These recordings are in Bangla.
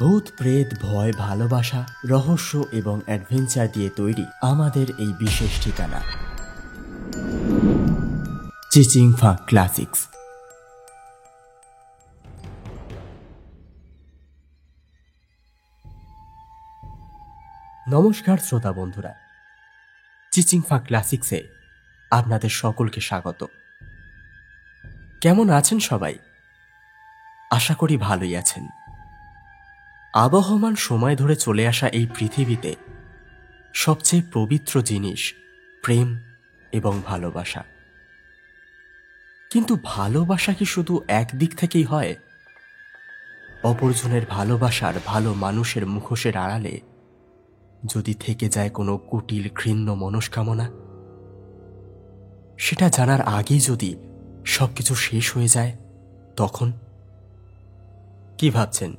ভূত প্রেত ভয় ভালোবাসা রহস্য এবং অ্যাডভেঞ্চার দিয়ে তৈরি আমাদের এই বিশেষ ঠিকানা চিচিংফা ক্লাসিক্স। নমস্কার শ্রোতা বন্ধুরা, চিচিংফা ক্লাসিক্সে আপনাদের সকলকে স্বাগত। কেমন আছেন সবাই? আশা করি ভালোই আছেন। আবহমান সময় ধরে চলে আসা এই পৃথিবীতে সবচেয়ে পবিত্র জিনিস প্রেম এবং ভালোবাসা। কিন্তু ভালোবাসা কি শুধু একদিক থেকেই হয়? অপরজনের ভালোবাসার ভালো মানুষের মুখোশের আড়ালে যদি থেকে যায় কোনো কুটিল ঘৃণ্য মনস্কামনা, সেটা জানার আগেই যদি সবকিছু শেষ হয়ে যায়, তখন কি ভাবছেন?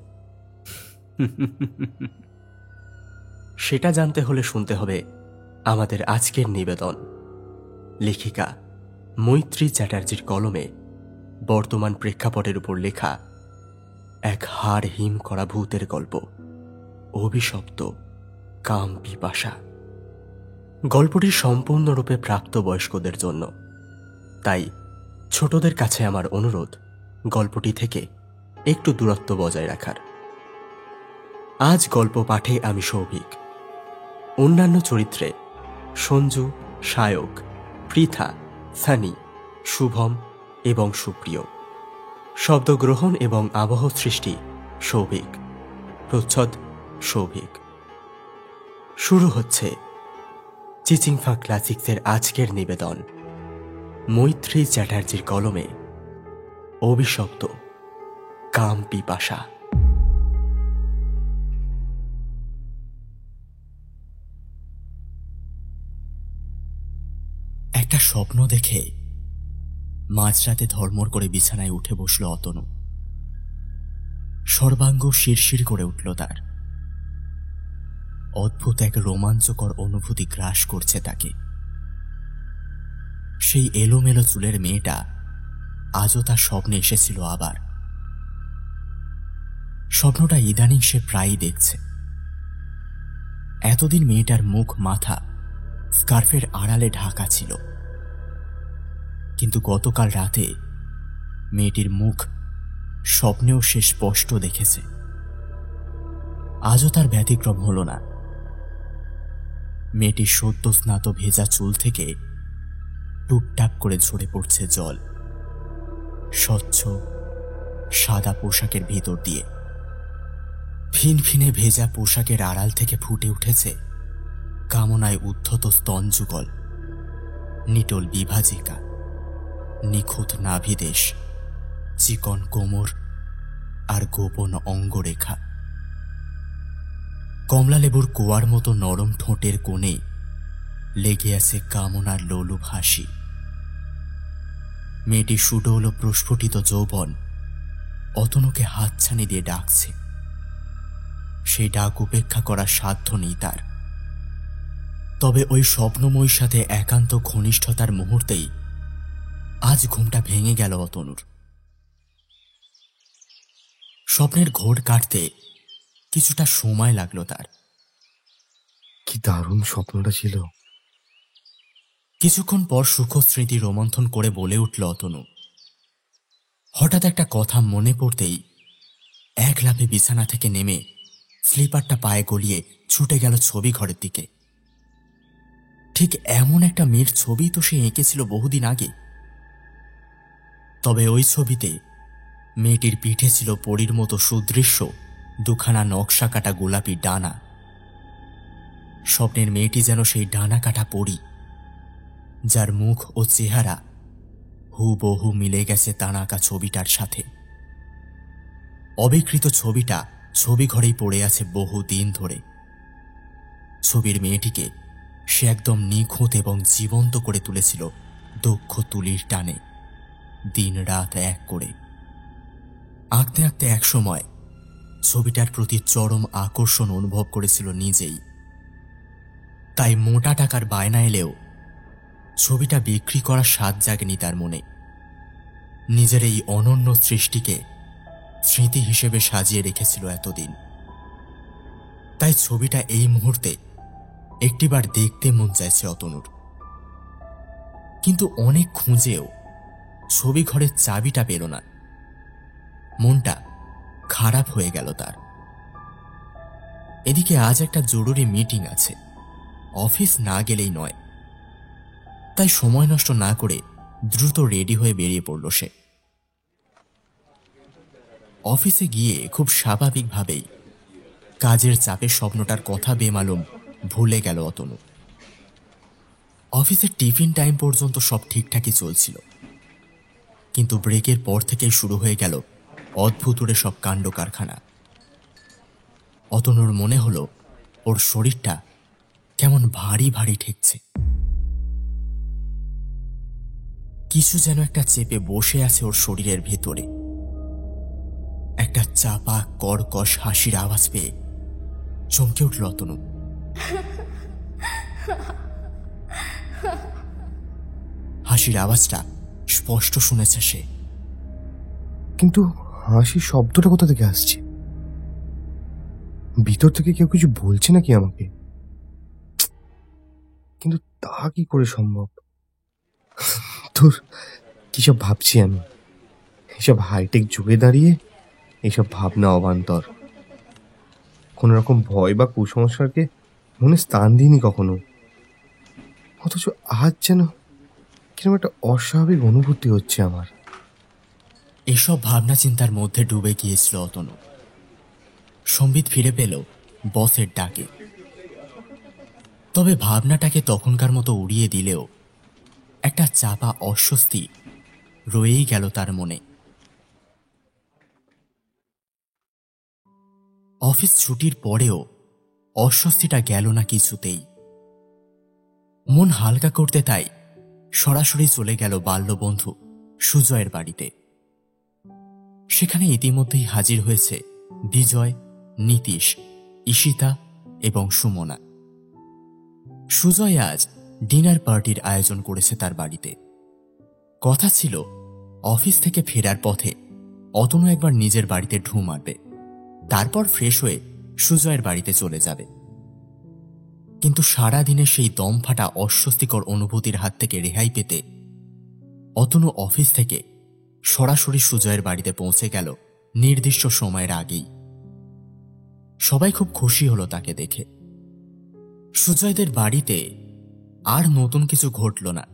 সেটা জানতে হলে শুনতে হবে আমাদের আজকের নিবেদন, লেখিকা মৈত্রী চ্যাটার্জির কলমে বর্তমান প্রেক্ষাপটের উপর লেখা এক হাড় হিম করা ভূতের গল্প, অভিশপ্ত কাম পিপাসা। গল্পটি সম্পূর্ণরূপে প্রাপ্তবয়স্কদের জন্য, তাই ছোটদের কাছে আমার অনুরোধ গল্পটি থেকে একটু দূরত্ব বজায় রাখার। আজ গল্প পাঠে আমি সৌভিক, অন্যান্য চরিত্রে সঞ্জু, সায়ক, পৃথা, সানি, শুভম এবং সুপ্রিয়। শব্দগ্রহণ এবং আবহ সৃষ্টি সৌভিক, প্রচ্ছদ সৌভিক। শুরু হচ্ছে চিচিংফা ক্লাসিক্সের আজকের নিবেদন, মৈত্রী চ্যাটার্জির কলমে অভিশপ্ত কাম পিপাসা। একটা স্বপ্ন দেখে মাঝরাতে ধর্মর করে বিছানায় উঠে বসল অতনু। সর্বাঙ্গ শিরশির করে উঠল তার। অদ্ভুত এক রোমাঞ্চকর অনুভূতি গ্রাস করছে তাকে। সেই এলোমেলো চুলের মেয়েটা আজও তার স্বপ্নে এসেছিল আবার। স্বপ্নটা ইদানিং সে প্রায়ই দেখছে। এতদিন মেয়েটার মুখ মাথা স্কার্ফের আড়ালে ঢাকা ছিল, কিন্তু গতকাল রাতে মেয়েটির মুখ স্বপ্নেও সে স্পষ্ট দেখেছে। আজও তার ব্যতিক্রম হল না। মেয়েটির সদ্য স্নাত ভেজা চুল থেকে টুপটাপ করে ঝরে পড়ছে জল, স্বচ্ছ সাদা পোশাকের ভেতর দিয়ে। ফিনফিনে ভেজা পোশাকের আড়াল থেকে ফুটে উঠেছে কামনায় উদ্ধত স্তনযুগল, নিটোল বিভাজিকা, নিখুঁত নাভিদেশ, চিকন কোমর আর গোপন অঙ্গরেখা। কমলালেবুর কোয়ার মতো নরম ঠোঁটের কোণে লেগে আছে কামনার লোলুপ হাসি। মেয়েটি সুডৌল প্রস্ফুটিত যৌবন অতনুকে হাতছানি দিয়ে ডাকছে। সেই ডাক উপেক্ষা করার সাধ্য নেই তার। তবে ওই স্বপ্নময়ীর সাথে একান্ত ঘনিষ্ঠতার মুহূর্তেই আজ ঘুমটা ভেঙে গেল অতনুর। স্বপ্নের ঘোর কাটতে কিছুটা সময় লাগলো তার। কি দারুণ স্বপ্নটা ছিল। কিছুক্ষণ পর সুখ স্মৃতি রোমন্থন করে বলে উঠল অতনু। হঠাৎ একটা কথা মনে পড়তেই এক লাফে বিছানা থেকে নেমে স্লিপারটা পায়ে গলিয়ে ছুটে গেল ছবি ঘরের দিকে। ঠিক এমন একটা মেয়ের ছবি তো সে এঁকেছিল বহুদিন আগে। তবে ওই ছবিতে মেয়েটির পিঠে ছিল পরীর মতো সুদৃশ্য দুখানা নকশা কাটা গোলাপি ডানা। স্বপ্নের মেয়েটি যেন সেই ডানা কাটা পরী, যার মুখ ও চেহারা হুবহু মিলে গেছে তার আঁকা ছবিটার সাথে। অবিকৃত ছবিটা ছবি ঘরেই পড়ে আছে বহুদিন ধরে। ছবির মেয়েটিকে সে একদম নিখুঁত এবং জীবন্ত করে তুলেছিল দক্ষ তুলির টানে, দিন রাত এক করে। আঁকতে আঁকতে একসময় ছবিটার প্রতি চরম আকর্ষণ অনুভব করেছিল নিজেই। তাই মোটা টাকার বায়না এলেও ছবিটা বিক্রি করার স্বাদ জাগেনি তার মনে। নিজের এই অনন্য সৃষ্টিকে স্মৃতি হিসেবে সাজিয়ে রেখেছিল এতদিন। তাই ছবিটা এই মুহূর্তে একটিবার দেখতে মন চাইছে অতনুর। কিন্তু অনেক খুঁজেও ছবি ঘরের চাবিটা পেল না। মনটা খারাপ হয়ে গেল তার। এদিকে আজ একটা জরুরি মিটিং আছে, অফিস না গেলেই নয়। তাই সময় নষ্ট না করে দ্রুত রেডি হয়ে বেরিয়ে পড়ল সে। অফিসে গিয়ে খুব স্বাভাবিকভাবেই কাজের চাপে স্বপ্নটার কথা বেমালুম ভুলে গেল অতনু। অফিসের টিফিন টাইম পর্যন্ত সব ঠিকঠাকই চলছিল, কিন্তু ব্রেকের পর থেকেই শুরু হয়ে গেল অদ্ভুতুরে সব কাণ্ড কারখানা। অতনুর মনে হলো ওর শরীরটা কেমন ভারী ভারী ঠেকছে। কিছু যেন একটা চেপে বসে আছে ওর শরীরের ভেতরে। একটা চাপা কর্কশ হাসির আওয়াজ পেয়ে চমকে উঠল অতনু। হাসির আওয়াজটা স্পষ্ট শুনেছে সে। কিন্তু হাসির শব্দটা কোথা থেকে আসছে? ভিতর থেকে কেউ কিছু বলছে নাকি আমাকে? কিন্তু তা কি করে সম্ভব? তোর কিসব ভাবছি আমি? এসব হাইটেক যুগে দাঁড়িয়ে এইসব ভাবনা অবান্তর। কোন রকম ভয় বা কুসংস্কারকে মনে স্থান দিইনি কখনো, অথচ আজ যেন কিরকম একটা অস্বাভাবিক অনুভূতি হচ্ছে আমার। এসব ভাবনা চিন্তার মধ্যে ডুবে গিয়েছিল অতনু। সম্বিত ফিরে পেল বসের ডাকে। তবে ভাবনাটাকে তখনকার মতো উড়িয়ে দিলেও একটা চাপা অস্বস্তি রয়েই গেল তার মনে। অফিস ছুটির পরেও অস্বস্তিটা গেল না কিছুতেই। মন হালকা করতে তাই সরাসরি চলে গেল বাল্যবন্ধু সুজয়ের বাড়িতে। সেখানে ইতিমধ্যেই হাজির হয়েছে বিজয়, নীতিশ, ঈশিতা এবং সুমনা। সুজয় আজ ডিনার পার্টির আয়োজন করেছে তার বাড়িতে। কথা ছিল অফিস থেকে ফেরার পথে অতনু একবার নিজের বাড়িতে ঢু মারবে, তারপর ফ্রেশ হয়ে সুজয়ের বাড়িতে চলে যাবে। কিন্তু সারাদিনের সেই দমফাটা অস্বস্তিকর অনুভূতির হাত থেকে রেহাই পেতে অতনু অফিস থেকে সরাসরি সুজয়ের বাড়িতে পৌঁছে গেল নির্দিষ্ট সময়ের আগেই। সবাই খুব খুশি হলো তাকে দেখে। সুজয়দের বাড়িতে আর নতুন কিছু ঘটল না,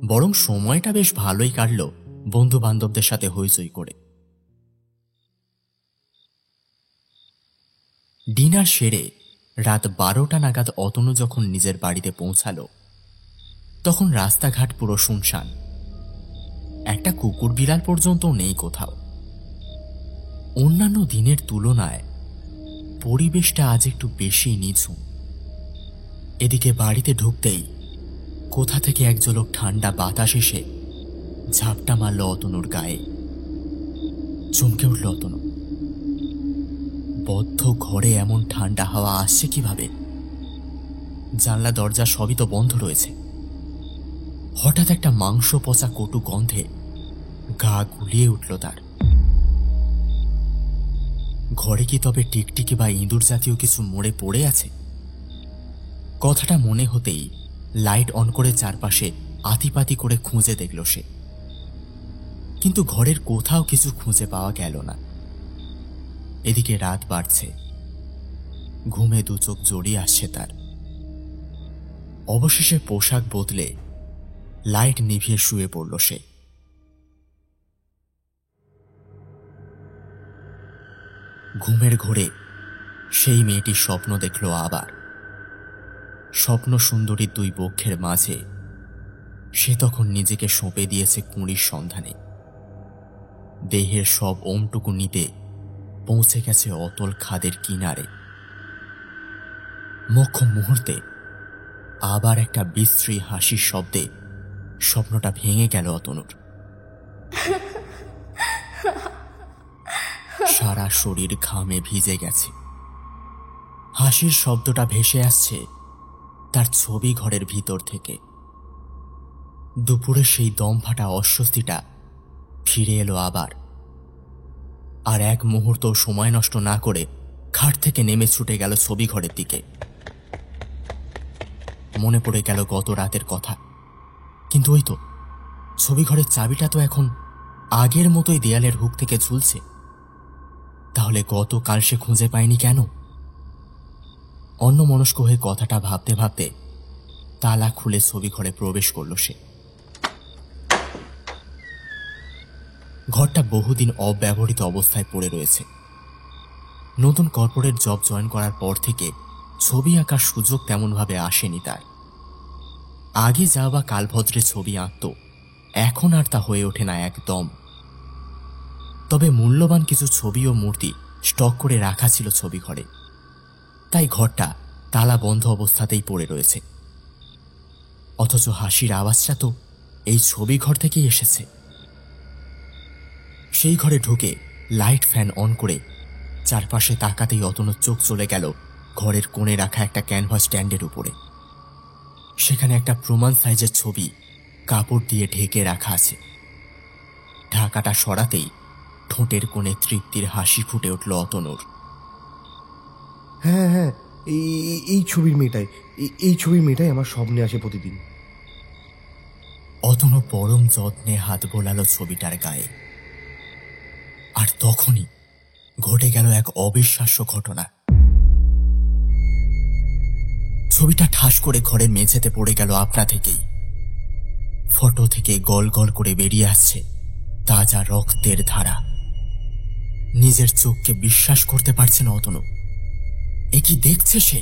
বরং সময়টা বেশ ভালোই কাটল বন্ধু বান্ধবদের সাথে হইচই করে। ডিনার সেরে রাত 12টা নাগাদ অতনু যখন নিজের বাড়িতে পৌঁছালো, তখন রাস্তাঘাট পুরো শুনশান। একটা কুকুর বিড়াল পর্যন্ত নেই কোথাও। অন্যান্য দিনের তুলনায় পরিবেশটা আজ একটু বেশি নিঝুম। এদিকে বাড়িতে ঢুকতেই কোথা থেকে এক ঝলক ঠান্ডা বাতাস এসে ঝাপটা মারল অতনুর গায়ে। চমকে উঠল অতনু। বদ্ধ ঘরে এমন ঠান্ডা হাওয়া আসছে কিভাবে? জানলা দরজা সবই তো বন্ধ রয়েছে। হঠাৎ একটা মাংস পচা কটু গন্ধে গা গুলিয়ে উঠল তার। ঘরে কি তবে টিকটিকি বা ইঁদুর জাতীয় কিছু মরে পড়ে আছে? কথাটা মনে হতেই লাইট অন করে চারপাশে আতিপাতি করে খুঁজে দেখল সে, কিন্তু ঘরের কোথাও কিছু খুঁজে পাওয়া গেল না। এদিকে রাত বাড়ছে, ঘুমে দু চোখ জড়িয়ে আসছে তার। অবশেষে পোশাক বদলে লাইট নিভিয়ে শুয়ে পড়ল সে। ঘুমের ঘোরে সেই মেয়েটির স্বপ্ন দেখল আবার। স্বপ্ন সুন্দরী দুই বক্ষের মাঝে সে তখন নিজেকে সঁপে দিয়েছে কুঁড়ির সন্ধানে। দেহের সব ওমটুকু নিতে পৌঁছে গেছে অতল খাদের কিনারে। মোক্ষম মুহূর্তে আবার একটা বিশ্রী হাসির শব্দে স্বপ্নটা ভেঙে গেল অতনুর। সারা শরীর ঘামে ভিজে গেছে। হাসির শব্দটা ভেসে আসছে তার ছবি ঘরের ভিতর থেকে। দুপুরে সেই দমফাটা অস্বস্তিটা ফিরে এলো আবার। আর এক মুহূর্ত সময় নষ্ট না করে খাট থেকে নেমে ছুটে গেল ছবি ঘরের দিকে। মনে পড়ে গেল গত রাতের কথা। কিন্তু ওই তো, ছবি ঘরের চাবিটা তো এখন আগের মতোই দেয়ালের হুক থেকে ঝুলছে। তাহলে গতকাল সে খুঁজে পায়নি কেন? অন্যমনস্ক হয়ে কথাটা ভাবতে ভাবতে তালা খুলে ছবি ঘরে প্রবেশ করল সে। ঘরটা বহুদিন অব্যবহৃত অবস্থায় পড়ে রয়েছে। নতুন কর্পোরেট জব জয়েন করার পর থেকে ছবি আঁকার সুযোগ তেমনভাবে আসেনি তার। আগে যা বা কালভদ্রে ছবি আঁকত, এখন আর তা হয়ে ওঠে না একদম। তবে মূল্যবান কিছু ছবি ও মূর্তি স্টক করে রাখা ছিল ছবি ঘরে, তাই ঘরটা তালা বন্ধ অবস্থাতেই পড়ে রয়েছে। অথচ হাসির আওয়াজটা তো এই ছবি ঘর থেকেই এসেছে। সেই ঘরে ঢুকে লাইট ফ্যান অন করে চারপাশে তাকাতেই অতনুর চোখ চলে গেল ঘরের কোণে রাখা একটা ক্যানভাস স্ট্যান্ডের উপরে। সেখানে একটা প্রমাণ সাইজের ছবি কাপড় দিয়ে ঢেকে রাখা আছে। ঢাকাটা সরাতেই ঠোঁটের কোণে তৃপ্তির হাসি ফুটে উঠল অতনুর। হ্যাঁ হ্যাঁ, এই ছবির মেয়েটাই, এই ছবির মেয়েটাই আমার স্বপ্নে আসে প্রতিদিন। অতনু পরম যত্নে হাত বোলালো ছবিটার গায়ে। আর তখনই ঘটে গেল এক অবিশ্বাস্য ঘটনা। ছবিটা ঠাস করে ঘরের মেঝেতে পড়ে গেল আপনা থেকেই। ফটো থেকে গল গল করে বেরিয়ে আসছে তাজা রক্তের ধারা। নিজের চোখকে বিশ্বাস করতে পারছে না অতনু। এ কি দেখছে সে?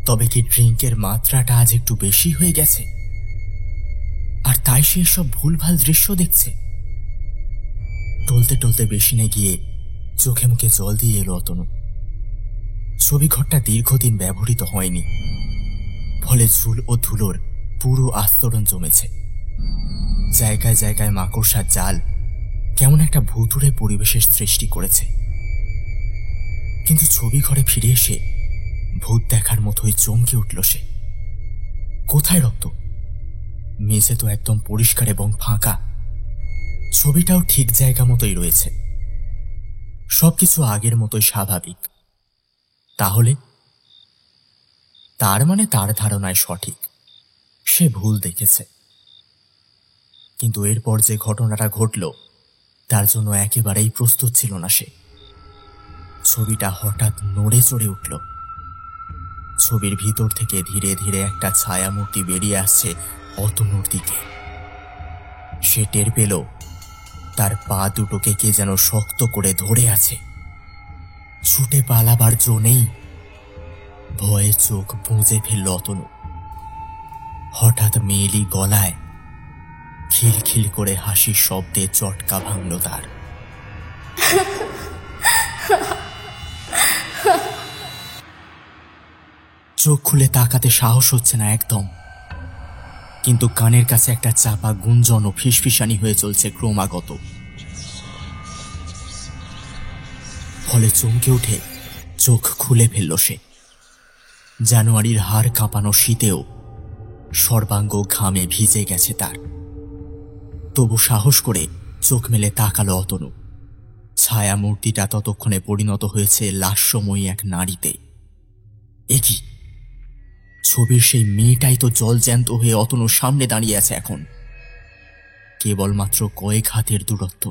তবে কি ড্রিঙ্কের মাত্রাটা আজ একটু বেশি হয়ে গেছে, আর তাই সে সব ভুলভাল দৃশ্য দেখছে? টলতে টলতে বেসিনে গিয়ে চোখে মুখে জল দিয়ে এলো অতনু। ছবি ঘরটা দীর্ঘদিন ব্যবহৃত হয়নি, ফলে ঝুল ও ধুলোর পুরো আস্তরণ জমেছে। জায়গায় জায়গায় মাকড়সার জাল কেমন একটা ভুতুড়ে পরিবেশের সৃষ্টি করেছে। কিন্তু ছবি ঘরে ফিরে এসে ভূত দেখার মতোই চমকে উঠল সে। কোথায় রক্ত? মেঝে তো একদম পরিষ্কার এবং ফাঁকা। ছবিটাও ঠিক জায়গা মতোই রয়েছে। সবকিছু আগের মতোই স্বাভাবিক। তাহলে তার মানে তার ধারণায় সঠিক, সে ভুল দেখেছে। কিন্তু এরপর যে ঘটনাটা ঘটল তার জন্য একেবারেই প্রস্তুত ছিল না সে। ছবিটা হঠাৎ নড়ে চড়ে উঠল। ছবির ভিতর থেকে ধীরে ধীরে একটা ছায়ামূর্তি বেরিয়ে আসছে অতনুর দিকে। সে টের পেল তার পা দুটোকে কে যেন শক্ত করে ধরে আছে। ছুটে পালাবার জো নেই। ভয়ে চোখ বুঁজে ফেলল অতনু। হঠাৎ মেয়েলি গলায় খিলখিল করে হাসির শব্দে চটকা ভাঙল তার। চোখ খুলে তাকাতে সাহস হচ্ছে না একদম, কিন্তু কানের কাছে একটা চাপা গুঞ্জন ও ফিসফিসানি হয়ে চলছে ক্রমাগত। ফলে চমকে উঠে চোখ খুলে ফেলল সে। জানুয়ারির হাড় কাঁপানো শীতেও সর্বাঙ্গ ঘামে ভিজে গেছে তার। তবু সাহস করে চোখ মেলে তাকালো অতনু। ছায়া মূর্তিটা ততক্ষণে পরিণত হয়েছে লাস্যময়ী এক নারীতে। একই ছবির সেই মেয়েটাই তো জল জ্যান্ত হয়ে অতনুর সামনে দাঁড়িয়ে আছে এখন। কেবলমাত্র কয়েক হাতের দূরত্ব।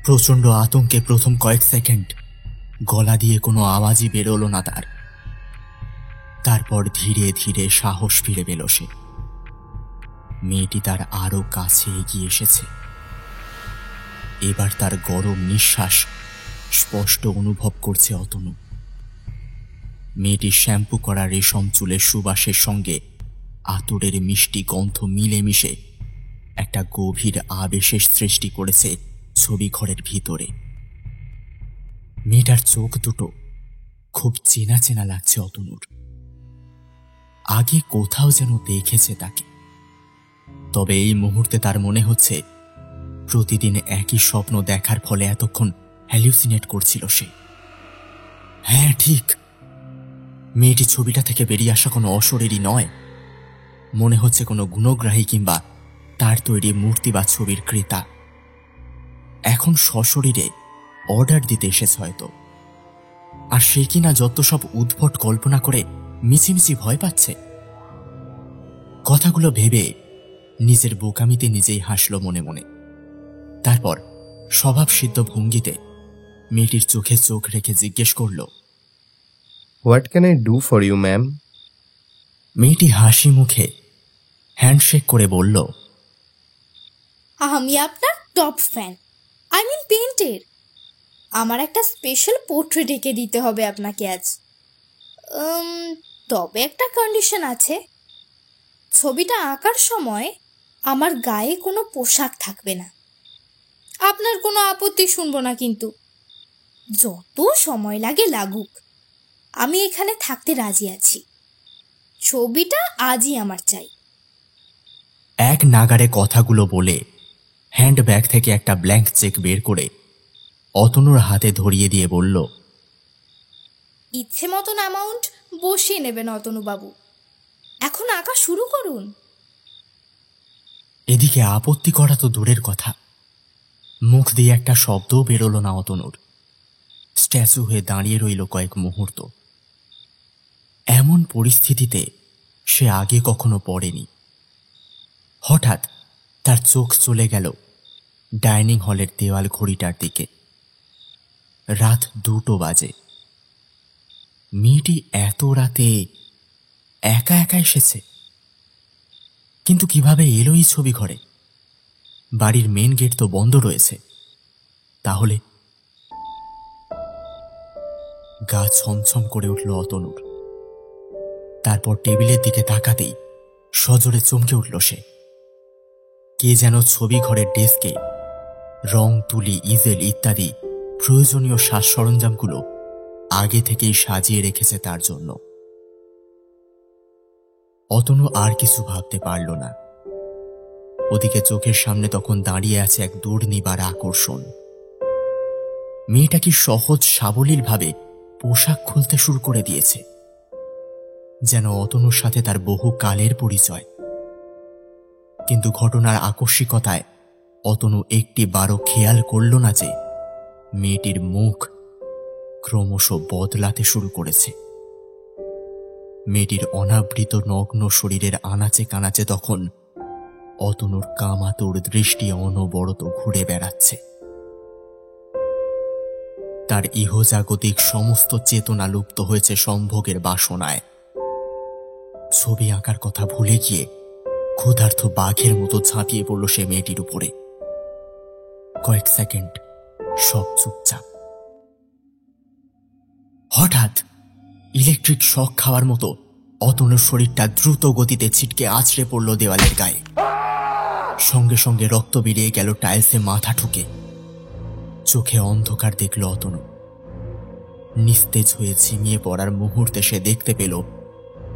প্রচন্ড আতঙ্কে প্রথম কয়েক সেকেন্ড গলা দিয়ে কোনো আওয়াজই বেরোলো না তার। তারপর ধীরে ধীরে সাহস ফিরে পেল সে। মেয়েটি তার আরো কাছে এগিয়ে এসেছে। এবার তার গরম নিঃশ্বাস স্পষ্ট অনুভব করছে অতনু। মেয়েটির শ্যাম্পু করা রেশম চুলের সুবাসের সঙ্গে আতরের মিষ্টি গন্ধ মিলেমিশে একটা গভীর আবেশের সৃষ্টি করেছে ছবি ঘরের ভিতরে। মেয়েটার চোখ দুটো খুব চেনা চেনা লাগছে অতনুর। আগে কোথাও যেন দেখেছে তাকে। তবে এই মুহূর্তে তার মনে হচ্ছে প্রতিদিন একই স্বপ্ন দেখার ফলে এতক্ষণ হ্যালিউসিনেট করছিল সে। হ্যাঁ ঠিক, মেয়েটি ছবিটা থেকে বেরিয়ে আসা কোনো অশরীরই নয়। মনে হচ্ছে কোনো গুণগ্রাহী কিংবা তার তৈরি মূর্তি বা ছবির ক্রেতা। এখন সশরীরে অর্ডার দিতে এসেছে হয়তো। আর সে কিনা যত সব উদ্ভট কল্পনা করে মিছিমিছি ভয় পাচ্ছে। কথাগুলো ভেবে নিজের বোকামিতে নিজেই হাসল মনে মনে। তারপর স্বভাবসিদ্ধ ভঙ্গিতে মেয়েটির চোখে চোখ রেখে জিজ্ঞেস করল, what can I do for you ma'am? মেয়েটি হাসি মুখে হ্যান্ডশেক করে বলল, আমি আপনার টপ ফ্যান, আই মিন পেইন্টের। আমার একটা স্পেশাল পোর্ট্রেট এঁকে দিতে হবে আপনাকে আজ। তবে একটা কন্ডিশন আছে, ছবিটা আঁকার সময় আমার গায়ে কোনো পোশাক থাকবে না। আপনার কোনো আপত্তি শুনবো না, কিন্তু যত সময় লাগে লাগুক, আমি এখানে থাকতে রাজি আছি। ছবিটা আজই আমার চাই। এক নাগাড়ে কথাগুলো বলে হ্যান্ডব্যাগ থেকে একটা ব্ল্যাঙ্ক চেক বের করে অতনুর হাতে ধরিয়ে দিয়ে বলল, ইচ্ছে মতন অ্যামাউন্ট বসিয়ে নেবেন অতনুবাবু, এখন আঁকা শুরু করুন। এদিকে আপত্তি করা তো দূরের কথা, মুখ দিয়ে একটা শব্দও বেরোল না অতনুর। স্ট্যাচু হয়ে দাঁড়িয়ে রইল কয়েক মুহূর্ত। এমন পরিস্থিতিতে সে আগে কখনো পড়েনি। হঠাৎ তার চোখ চলে গেল ডাইনিং হলের দেওয়াল ঘড়িটার দিকে। রাত 2টো বাজে। মেয়েটি এত রাতে একা একা এসেছে, কিন্তু কিভাবে এলো এই ছবি ঘরে? বাড়ির মেন গেট তো বন্ধ রয়েছে। তাহলে গা ছমছম করে উঠল অতনুর। তারপর টেবিলের দিকে তাকাতেই সজোরে চমকে উঠল সে। কে যেন ছবি ঘরের ডেস্কে রং, তুলি, ইজেল ইত্যাদি প্রয়োজনীয় সাজ সরঞ্জামগুলো আগে থেকেই সাজিয়ে রেখেছে তার জন্য। অতনু আর কিছু ভাবতে পারল না। ওদিকে চোখের সামনে তখন দাঁড়িয়ে আছে এক দুর্নিবার আকর্ষণ। মেয়েটা কি সহজ সাবলীলভাবে পোশাক খুলতে শুরু করে দিয়েছে, যেন অতনুর সাথে তার বহু কালের পরিচয়। কিন্তু ঘটনার আকস্মিকতায় অতনু একটি বারও খেয়াল করল না যে মেয়েটির মুখ ক্রমশ বদলাতে শুরু করেছে। মেয়েটির অনাবৃত নগ্ন শরীরের আনাচে কানাচে তখন অতনুর কামাতুর দৃষ্টি অনবরত ঘুরে বেড়াচ্ছে। তার ইহজাগতিক সমস্ত চেতনা লুপ্ত হয়েছে সম্ভোগের বাসনায়। ছবি আঁকার কথা ভুলে গিয়ে ক্ষুধার্ত বাঘের মতো ঝাঁপিয়ে পড়ল সে মেয়েটির উপরে। কয়েক সেকেন্ড সব চুপচাপ। হঠাৎ ইলেকট্রিক শক খাওয়ার মতো অতনুর শরীরটা দ্রুত গতিতে ছিটকে আছড়ে পড়ল দেওয়ালের গায়ে। সঙ্গে সঙ্গে রক্ত বেরিয়ে গেল টাইলসে মাথা ঠুকে। চোখে অন্ধকার দেখল অতনু। নিস্তেজ হয়ে ঝিমিয়ে পড়ার মুহূর্তে সে দেখতে পেল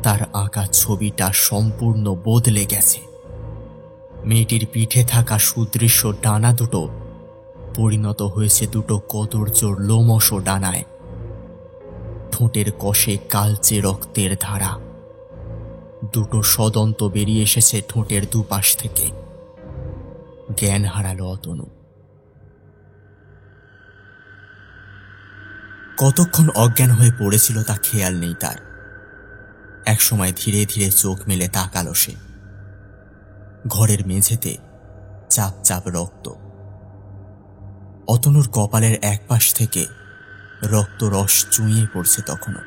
তার আঁকা ছবিটা সম্পূর্ণ বদলে গেছে। মেয়েটির পিঠে থাকা সুদৃশ্য ডানা দুটো পরিণত হয়েছে দুটো কদর্যর লোমশ ডানায়। ঠোঁটের কষে কালচে রক্তের ধারা। দুটো সদন্ত বেরিয়ে এসেছে ঠোঁটের দুপাশ থেকে। জ্ঞান হারালো অতনু। কতক্ষণ অজ্ঞান হয়ে পড়েছিল তা খেয়াল নেই তার। একসময় ধীরে ধীরে চোখ মেলে তাকালো সে। ঘরের মেঝেতে চাপ চাপ রক্ত। অতনুর কপালের এক পাশ থেকে রক্ত রস চুঁইয়ে পড়ছে তখনও।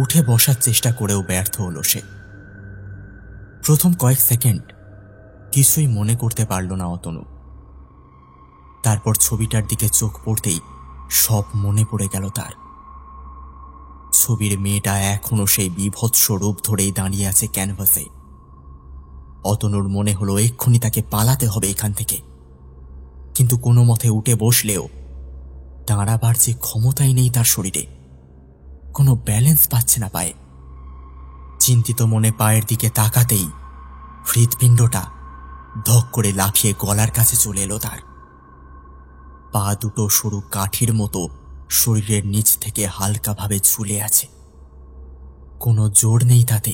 উঠে বসার চেষ্টা করেও ব্যর্থ হলো সে। প্রথম কয়েক সেকেন্ড কিছুই মনে করতে পারল না অতনু। তারপর ছবিটার দিকে চোখ পড়তেই সব মনে পড়ে গেল তার। ছবির মেয়েটা এখনো সেই বিভৎস রূপ ধরেই দাঁড়িয়ে আছে ক্যানভাসে। অতনুর মনে হলো এক্ষুনি তাকে পালাতে হবে এখান থেকে, কিন্তু কোনো মতে উঠে বসলেও দাঁড়াবার যে ক্ষমতাই নেই তার শরীরে। কোনো ব্যালেন্স পাচ্ছে না পায়ে। চিন্তিত মনে পায়ের দিকে তাকাতেই হৃৎপিণ্ডটা ধক করে লাফিয়ে গলার কাছে চলে এলো তার। পা দুটো সরু কাঠির মতো শরীরের নিচ থেকে হালকাভাবে ঝুলে আছে। কোনো জোর নেই তাতে।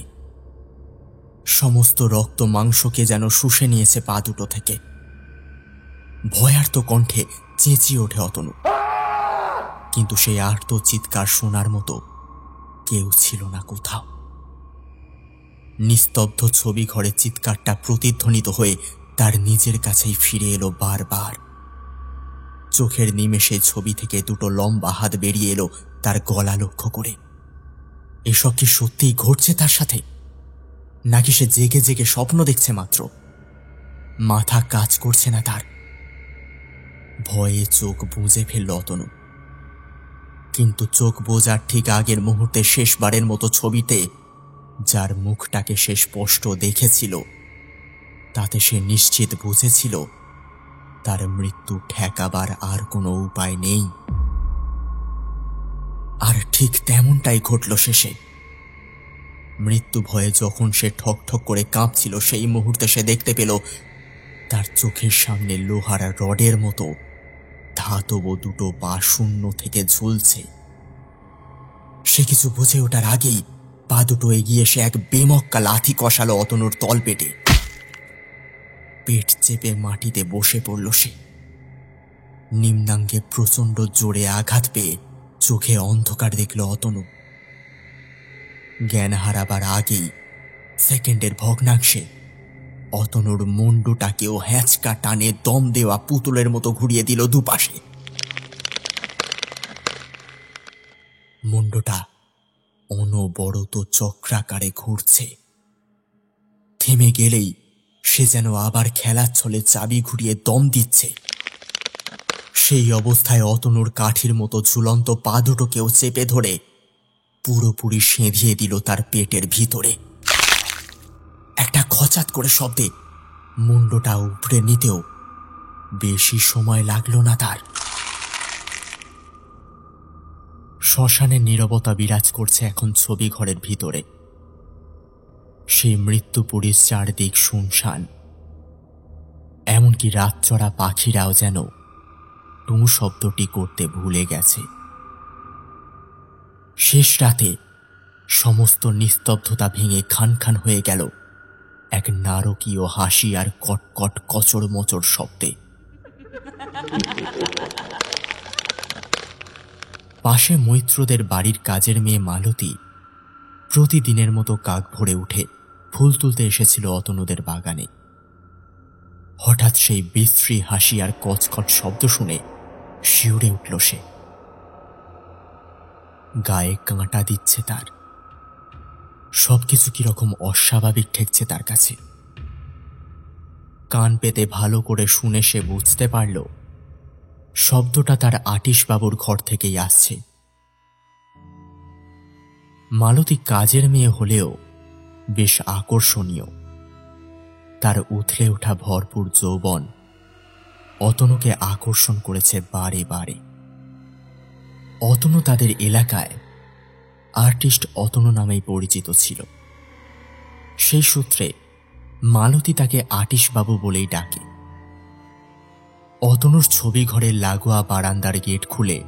সমস্ত রক্ত মাংসকে যেন শুষে নিয়েছে পা দুটো থেকে। ভয়ার্ত কণ্ঠে চেঁচিয়ে ওঠে অতনু। কিন্তু সেই আর্ত চিৎকার শোনার মতো কেউ ছিল না কোথাও। নিস্তব্ধ ছবি ঘরে চিৎকারটা প্রতিধ্বনিত হয়ে তার নিজের কাছেই ফিরে এলো বারবার। চোখের নিমেষে ছবি থেকে দুটো লম্বা হাত বেরিয়ে এলো তার গলা লক্ষ্য করে। এসব কি সত্যিই ঘটছে তার সাথে, নাকি সে জেগে জেগে স্বপ্ন দেখছে মাত্র? মাথা কাজ করছে না তার। ভয়ে চোখ বুজে ফেলল অতনু। কিন্তু চোখ বোঝার ঠিক আগের মুহূর্তে শেষবারের মতো ছবিতে যার মুখটাকে সে স্পষ্ট দেখেছিল, তাতে সে নিশ্চিত বুঝেছিল তার মৃত্যু ঠেকাবার আর কোনো উপায় নেই। আর ঠিক তেমনটাই ঘটল শেষে। মৃত্যু ভয়ে যখন সে ঠক ঠক করে কাঁপছিল, সেই মুহূর্তে সে দেখতে পেল তার চোখের সামনে লোহার রডের মতো ধাতব দুটো পা শূন্য থেকে ঝুলছে। সে কিছু বুঝে ওঠার আগেই পা দুটো এগিয়ে সে এক বেমক্কা লাথি কষালো অতনুর তলপেটে। পেট চেপে মাটিতে বসে পড়ল সে। নিম্নাঙ্গে প্রচন্ড জোরে আঘাত পেয়ে চোখে অন্ধকার দেখল অতনু। জ্ঞান হারাবার আগেই সেকেন্ডের ভগ্নাংশে অতনুর মুন্ডুটাকেও হ্যাঁচকা টানে দম দেওয়া পুতুলের মতো ঘুরিয়ে দিল দুপাশে। মুন্ডুটা অনবরত চক্রাকারে ঘুরছে। থেমে গেলেই সে যেন আবার খেলার ছলে চাবি ঘুরিয়ে দম দিচ্ছে। সেই অবস্থায় অতনুর কাঠির মতো ঝুলন্ত পা দুটোকেও চেপে ধরে পুরোপুরি সেঁধিয়ে দিল তার পেটের ভিতরে। একটা খচাত করে শব্দে মুন্ডটা উপড়ে নিতেও বেশি সময় লাগলো না তার। শ্মশানের নীরবতা বিরাজ করছে এখন ছবি ঘরের ভিতরে। সেই মৃত্যুপুরীর চারদিক শুনশান। এমনকি রাতচরা পাখিরাও যেন টু শব্দটি করতে ভুলে গেছে। শেষ রাতে সমস্ত নিস্তব্ধতা ভেঙে খান খান হয়ে গেল এক নারকীয় হাসি আর কটকট কচড় মচড় শব্দে। পাশে মৈত্রদের বাড়ির কাজের মেয়ে মালতী প্রতিদিনের মতো কাক ভরে উঠে ফুল তুলতে এসেছিল অতনুদের বাগানে। হঠাৎ সেই বিশ্রী হাসি আর কচকট শব্দ শুনে শিউরে উঠল সে। গায়ে কাঁটা দিচ্ছে তার। সবকিছু কিরকম অস্বাভাবিক ঠেকছে তার কাছে। কান পেতে ভালো করে শুনে সে বুঝতে পারল শব্দটা তার আটিশবাবুর ঘর থেকেই আসছে। মালতী কাজের মেয়ে হলেও বেশ আকর্ষণীয়। তার উথলে ওঠা ভরপুর যৌবন অতনুকে আকর্ষণ করেছে বারে বারে। অতনু তাদের এলাকায় আর্টিস্ট অতনু নামেই পরিচিত ছিল। সেই সূত্রে মালতী তাকে আটিশবাবু বলেই ডাকে। অতনুর ছবি ঘরের লাগোয়া বারান্দার গেট খুলে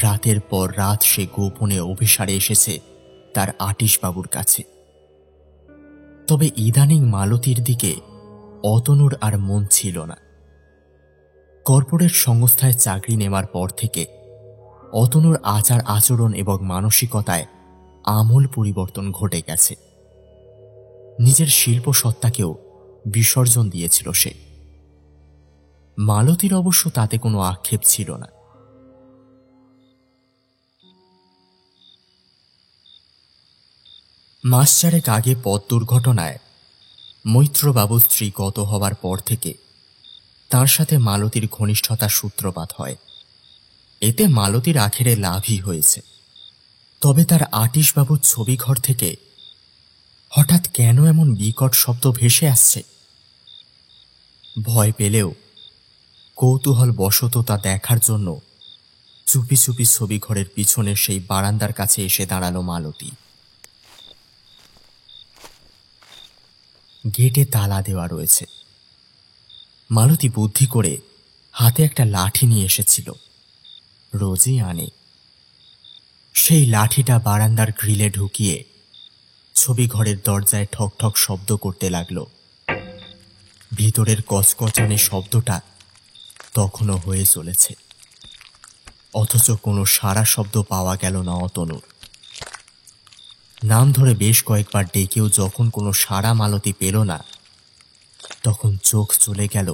রাতের পর রাত সে গোপনে অভিসারে এসেছে তার আটিশবাবুর কাছে। তবে ইদানিং মালতীর দিকে অতনুর আর মন ছিল না। কর্পোরেট সংস্থায় চাকরি নেওয়ার পর থেকে অতনুর আচার আচরণ এবং মানসিকতায় আমূল পরিবর্তন ঘটে গেছে। নিজের শিল্প সত্তাকেও বিসর্জন দিয়েছিল সে। মালতীর অবশ্য তাতে কোনো আক্ষেপ ছিল না। মাস চারেক আগে পথ দুর্ঘটনায় মৈত্রবাবুর স্ত্রী গত হবার পর থেকে তার সাথে মালতীর ঘনিষ্ঠতার সূত্রপাত হয়। এতে মালতীর আখেরে লাভই হয়েছে। তবে তার আটিশবাবুর ছবি ঘর থেকে হঠাৎ কেন এমন বিকট শব্দ ভেসে আসছে? ভয় পেলেও কৌতূহল বশত তা দেখার জন্য চুপি চুপি ছবি ঘরের পিছনের সেই বারান্দার কাছে এসে দাঁড়ালো মালতী। গেটে তালা দেওয়া রয়েছে। মালতী বুদ্ধি করে হাতে একটা লাঠি নিয়ে এসেছিল, রোজই আনে। সেই লাঠিটা বারান্দার গ্রিলে ঢুকিয়ে ছবি ঘরের দরজায় ঠক ঠক শব্দ করতে লাগলো। ভিতরের কচকচানে শব্দটা তখনও হয়ে চলেছে। অথচ কোনো সাড়া শব্দ পাওয়া গেল না অতনুর। নাম ধরে বেশ কয়েকবার ডেকেও যখন কোনো সাড়া মালতী পেল না, তখন চোখ চলে গেল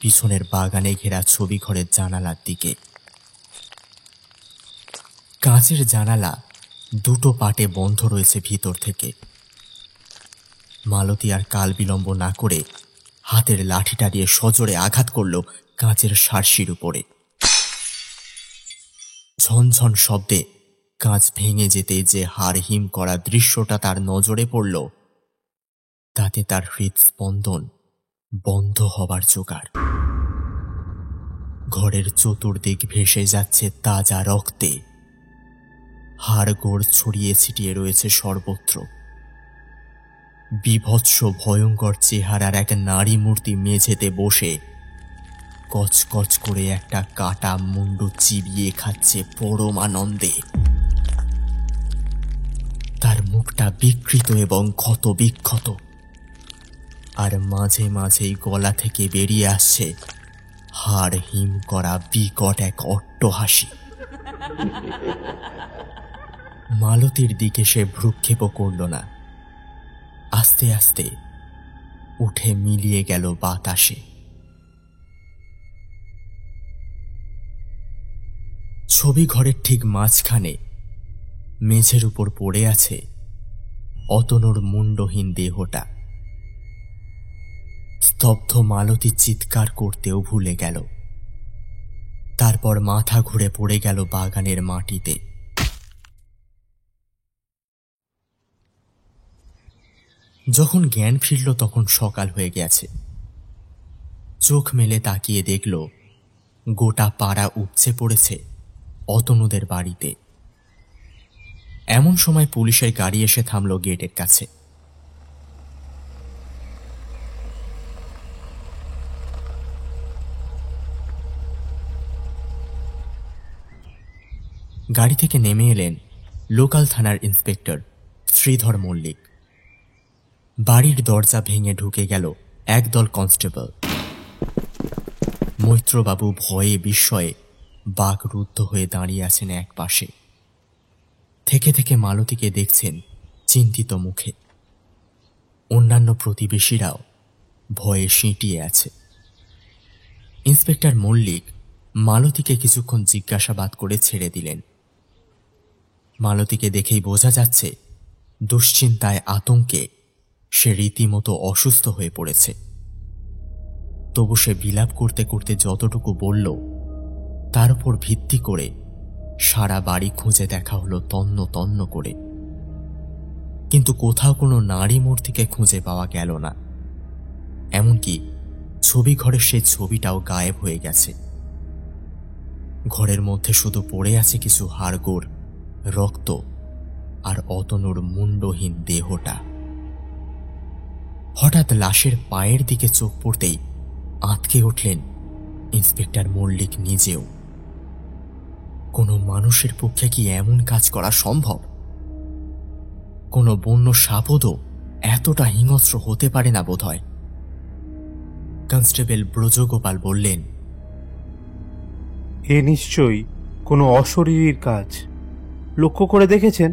পিছনের বাগানে ঘেরা ছবি ঘরের জানালার দিকে। কাঁচের জানালা দুটো পাটে বন্ধ রয়েছে ভিতর থেকে। মালতী আর কাল বিলম্ব না করে হাতের লাঠিটা দিয়ে সজোরে আঘাত করল কাঁচের সার্সির উপরে। ঝনঝন শব্দে কাঁচ ভেঙে যেতে যে হাড় হিম করা দৃশ্যটা তার নজরে পড়ল, তাতে তার হৃদস্পন্দন বন্ধ হবার জোগাড়। ঘরের চতুর্দিক ভেসে যাচ্ছে তাজা রক্তে, হাড়গোড় ছড়িয়ে ছিটিয়ে রয়েছে সর্বত্র। বিভৎস ভয়ঙ্কর চেহারার এক নারী মূর্তি মেঝেতে বসে কচকচ করে একটা কাটা মুন্ডু চিবিয়ে খাচ্ছে পরম আনন্দে। তার মুখটা বিকৃত এবং ক্ষত বিক্ষত, আর মাঝে মাঝেই গলা থেকে বেরিয়ে আসছে হাড় হিম করা বিকট এক অট্টহাসি। মালতীর দিকে সে ভ্রুক্ষেপও করল না। আস্তে আস্তে উঠে মিলিয়ে গেল বাতাসে। ছবি ঘরের ঠিক মাঝখানে মেঝের উপর পড়ে আছে অতনুর মুন্ডহীন দেহটা। স্তব্ধ মালতী চিৎকার করতেও ভুলে গেল। তারপর মাথা ঘুরে পড়ে গেল বাগানের মাটিতে। যখন জ্ঞান ফিরল তখন সকাল হয়ে গেছে। চোখ মেলে তাকিয়ে দেখল গোটা পাড়া উপচে পড়েছে অতনুদের বাড়িতে। এমন সময় পুলিশের গাড়ি এসে থামল গেটের কাছে। গাড়ি থেকে নেমে এলেন লোকাল থানার ইন্সপেক্টর শ্রীধর মল্লিক। বাড়ির দরজা ভেঙে ঢুকে গেল একদল কনস্টেবল। মৈত্রবাবু ভয়ে বিস্ময়ে বাকরুদ্ধ হয়ে দাঁড়িয়ে আছেন এক পাশে। থেকে থেকে মালতীকে দেখছেন চিন্তিত মুখে। অন্যান্য প্রতিবেশীরাও ভয়ে সিঁটিয়ে আছে। ইন্সপেক্টর মল্লিক মালতীকে কিছুক্ষণ জিজ্ঞাসাবাদ করে ছেড়ে দিলেন। মালতীকে দেখেই বোঝা যাচ্ছে দুশ্চিন্তায় আতঙ্কে সে রীতিমতো অসুস্থ হয়ে পড়েছে। তবু সে বিলাপ করতে করতে যতটুকু বলল তার উপর ভিত্তি করে সারা বাড়ি খুঁজে দেখা হলো তন্ন তন্ন করে, কিন্তু কোথাও কোনো নারী মূর্তিকে খুঁজে পাওয়া গেল না। এমনকি ছবি ঘরের সেই ছবিটাও গায়েব হয়ে গেছে। ঘরের মধ্যে শুধু পড়ে আছে কিছু হাড়গোড়, রক্ত আর অতনুর মুন্ডহীন দেহটা। হঠাৎ লাশের পায়ের দিকে চোখ পড়তেই আঁতকে উঠলেন ইন্সপেক্টর মল্লিক নিজেও। কোনো মানুষের পক্ষে কি এমন কাজ করা সম্ভব? কোনো বন্য সাপদও এতটা হিংস্র হতে পারে না বোধহয়। কনস্টেবল ব্রজগোপাল বললেন, এ নিশ্চয়ই কোনো অশরীরীর কাজ। লক্ষ্য করে দেখেছেন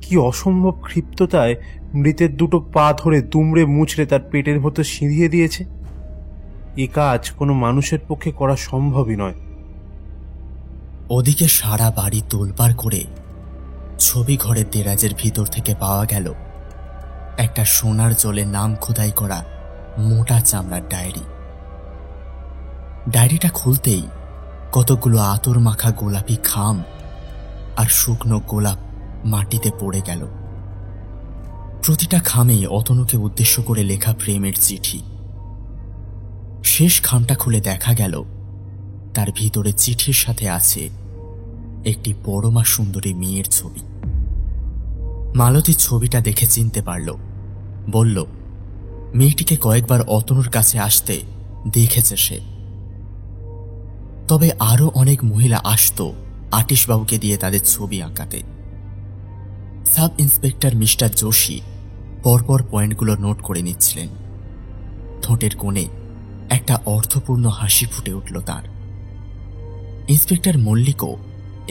কি অসম্ভব ক্ষিপ্ততায় মৃতের দুটো পা ধরে দুমড়ে মুচড়ে তার পেটের ভেতর সিঁধিয়ে দিয়েছে। এ কাজ কোনো মানুষের পক্ষে করা সম্ভবই নয়। ওদিকে সারা বাড়ি তোলপাড় করে ছবি ঘরের দেরাজের ভিতর থেকে পাওয়া গেল একটা সোনার জলে নাম খোদাই করা মোটা চামড়ার ডায়েরি। ডায়েরিটা খুলতেই কতগুলো আতর মাখা গোলাপি খাম আর শুকনো গোলাপ মাটিতে পড়ে গেল। প্রতিটা খামেই অতনুকে উদ্দেশ্য করে লেখা প্রেমের চিঠি। শেষ খামটা খুলে দেখা গেল তার ভিতরে চিঠির সাথে আছে একটি পরমা সুন্দরী মেয়ের ছবি। মালতী ছবিটা দেখে চিনতে পারল। বলল, মেয়েটিকে কয়েকবার অতনুর কাছে আসতে দেখেছে সে। তবে আরো অনেক মহিলা আসত আটিশবাবুকে দিয়ে তাদের ছবি আঁকাতে। সাব ইন্সপেক্টর মিস্টার যোশী পরপর পয়েন্টগুলো নোট করে নিচ্ছিলেন। ঠোঁটের কোণে একটা অর্থপূর্ণ হাসি ফুটে উঠল তার। ইন্সপেক্টর মল্লিকও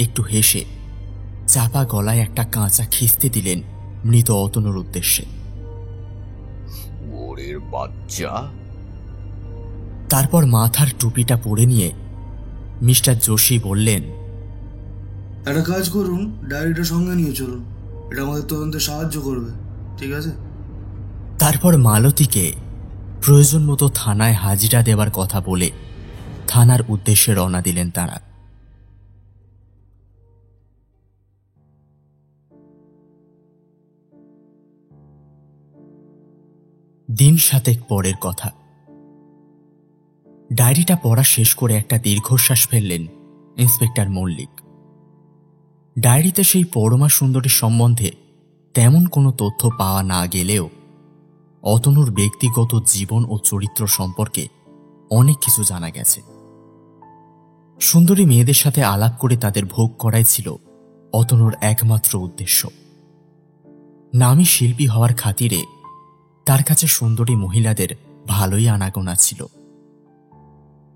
একটু হেসে চাপা গলায় একটা কাঁচা খিস্তি দিলেন মৃত অতনুর উদ্দেশ্যে। ওরের বাচ্চা। তারপর মাথার টুপিটা পরে নিয়ে মিস্টার যোশী বললেন, একটা কাজ করুন, ডায়েরিটা সঙ্গে নিয়ে চলুন, এটা আমাদের তদন্তে সাহায্য করবে, ঠিক আছে? তারপর মালতীকে প্রয়োজন মতো থানায় হাজিরা দেওয়ার কথা বলে থানার উদ্দেশ্যে রওনা দিলেন তারা। দিন 7 পরের কথা। ডায়েরিটা পড়া শেষ করে একটা দীর্ঘশ্বাস ফেললেন ইন্সপেক্টর মল্লিক। ডায়েরিতে সেই পরমা সুন্দরী সম্বন্ধে তেমন কোনো তথ্য পাওয়া না গেলেও অতনুর ব্যক্তিগত জীবন ও চরিত্র সম্পর্কে অনেক কিছু জানা গেছে। সুন্দরী মেয়েদের সাথে আলাপ করে তাদের ভোগ করাই ছিল অতনুর একমাত্র উদ্দেশ্য। নামী শিল্পী হওয়ার খাতিরে তার কাছে সুন্দরী মহিলাদের ভালোই আনাগোনা ছিল।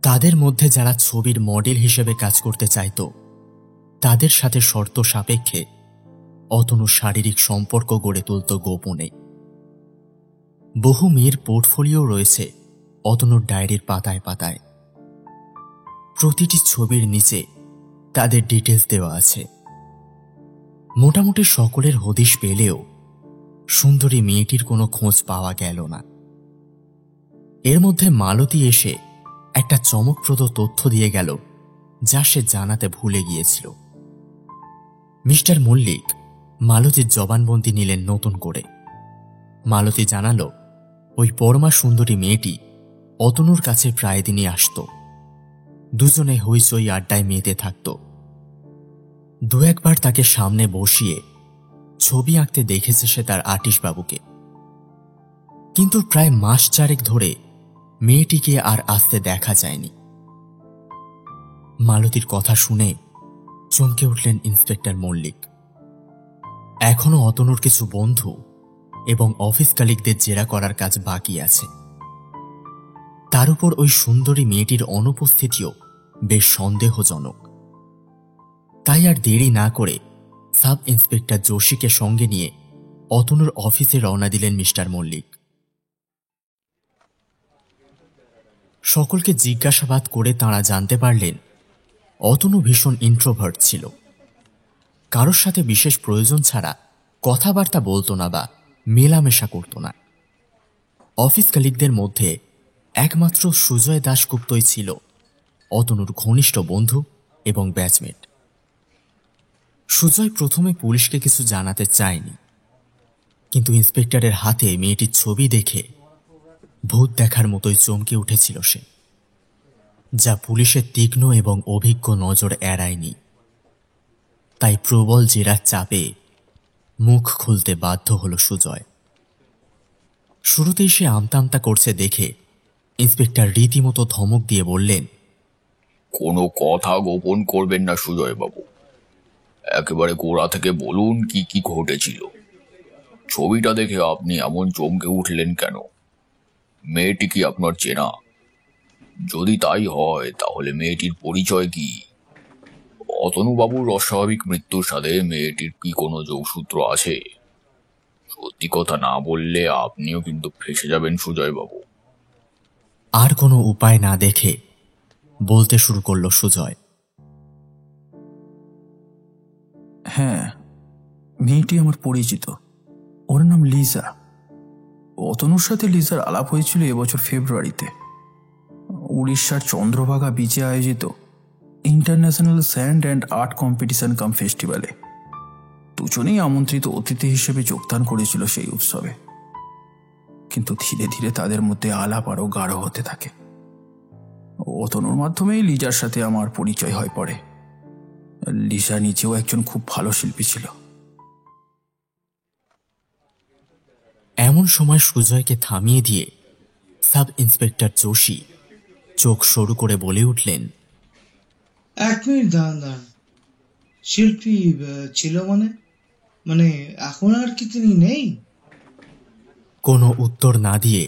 তাদের মধ্যে যারা ছবির মডেল হিসেবে কাজ করতে চাইত তাদের সাথে শর্ত সাপেক্ষে অতনু শারীরিক সম্পর্ক গড়ে তুলত গোপনে। বহু মেয়ের পোর্টফোলিও রয়েছে অতনুর ডায়েরির পাতায় পাতায়। প্রতিটি ছবির নিচে তাদের ডিটেলস দেওয়া আছে। মোটামুটি সকলের হদিশ পেলেও সুন্দরী মেয়েটির কোনো খোঁজ পাওয়া গেল না। এর মধ্যে মালতী এসে একটা চমকপ্রদ তথ্য দিয়ে গেল যা সে জানাতে ভুলে গিয়েছিল। মিস্টার মল্লিক মালতীর জবানবন্দি নিলেন নতুন করে। মালতী জানালো ওই পরমা সুন্দরী মেয়েটি অতনুর কাছে প্রায় দিনই আসত। দুজনে হইচই আড্ডায় মেতে থাকত। দু একবার তাকে সামনে বসিয়ে ছবি আঁকতে দেখেছে সে তার আর্টিস্টবাবুকে। কিন্তু প্রায় মাস 4 ধরে মেয়েটিকে আর আসতে দেখা যায়নি। মালতীর কথা শুনে চমকে উঠলেন ইন্সপেক্টর মল্লিক। এখনো অতনুর কিছু বন্ধু এবং অফিস কালিকদের জেরা করার কাজ বাকি আছে। তার উপর ওই সুন্দরী মেয়েটির অনুপস্থিতিও বেশ সন্দেহজনক। তাই আর দেরি না করে সাব ইন্সপেক্টর যোশীকে সঙ্গে নিয়ে অতনুর অফিসে রওনা দিলেন মিস্টার মল্লিক। সকলকে জিজ্ঞাসাবাদ করে তাঁরা জানতে পারলেন অতনু ভীষণ ইন্ট্রোভার্ট ছিল। কারোর সাথে বিশেষ প্রয়োজন ছাড়া কথাবার্তা বলতো না বা মেলামেশা করত না। অফিস কালিকদের মধ্যে একমাত্র সুজয় দাশগুপ্তই ছিল অতনুর ঘনিষ্ঠ বন্ধু এবং ব্যাচমেট। সুজয় প্রথমে পুলিশকে কিছু জানাতে চায়নি, কিন্তু ইন্সপেক্টরের হাতে মেয়েটির ছবি দেখে ভূত দেখার মতোই চমকে উঠেছিল সে, যা পুলিশের তীক্ষ্ণ এবং অভিজ্ঞ নজর এড়ায়নি। তাই প্রবল জেরার চাপে মুখ খুলতে বাধ্য হল সুজয়। শুরুতেই সে আমতা আমতা করছে দেখে ইন্সপেক্টর রীতিমতো ধমক দিয়ে বললেন, কোনো কথা গোপন করবেন না সুজয় বাবু, একেবারে গোড়া থেকে বলুন কি কি ঘটেছিল। ছবিটা দেখে আপনি এমন চমকে উঠলেন কেন? মেয়েটি কি আপনার চেনা? যদি তাই হয় তাহলে মেয়েটির পরিচয় কি? অতনুবাবুর অস্বাভাবিক মৃত্যুর সাথে মেয়েটির কি কোনো যোগসূত্র আছে? সত্যি কথা না বললে আপনিও কিন্তু ফেঁসে যাবেন সুজয় বাবু। আর কোনো উপায় না দেখে বলতে শুরু করল সুজয়। হ্যাঁ, মেয়েটি আমার পরিচিত। ওর নাম লিজা। অতনুর সাথে লিজার আলাপ হয়েছিল এবছর ফেব্রুয়ারিতে উড়িষ্যার চন্দ্রভাগা বিচে আয়োজিত international sand and art competition cum ফেস্টিভ্যালে। দুজনেই আমন্ত্রিত অতিথি হিসেবে যোগদান করেছিল সেই উৎসবে। কিন্তু ধীরে ধীরে তাদের মধ্যে আলাপ আরও গাঢ় হতে থাকে। অতনুর মাধ্যমেই লিজার সাথে আমার পরিচয় হয় পড়ে। লিজা নিজেও একজন খুব ভালো শিল্পী ছিল। এমন সময় সুজয়কে থামিয়ে দিয়ে সাব ইন্সপেক্টর যোশী চোখ সরু করে বলে উঠলেন, 1 মিনিট দাঁড়ান। শিল্পী ছিল মানে এখন আর কি তিনি নেই? কোনো উত্তর না দিয়ে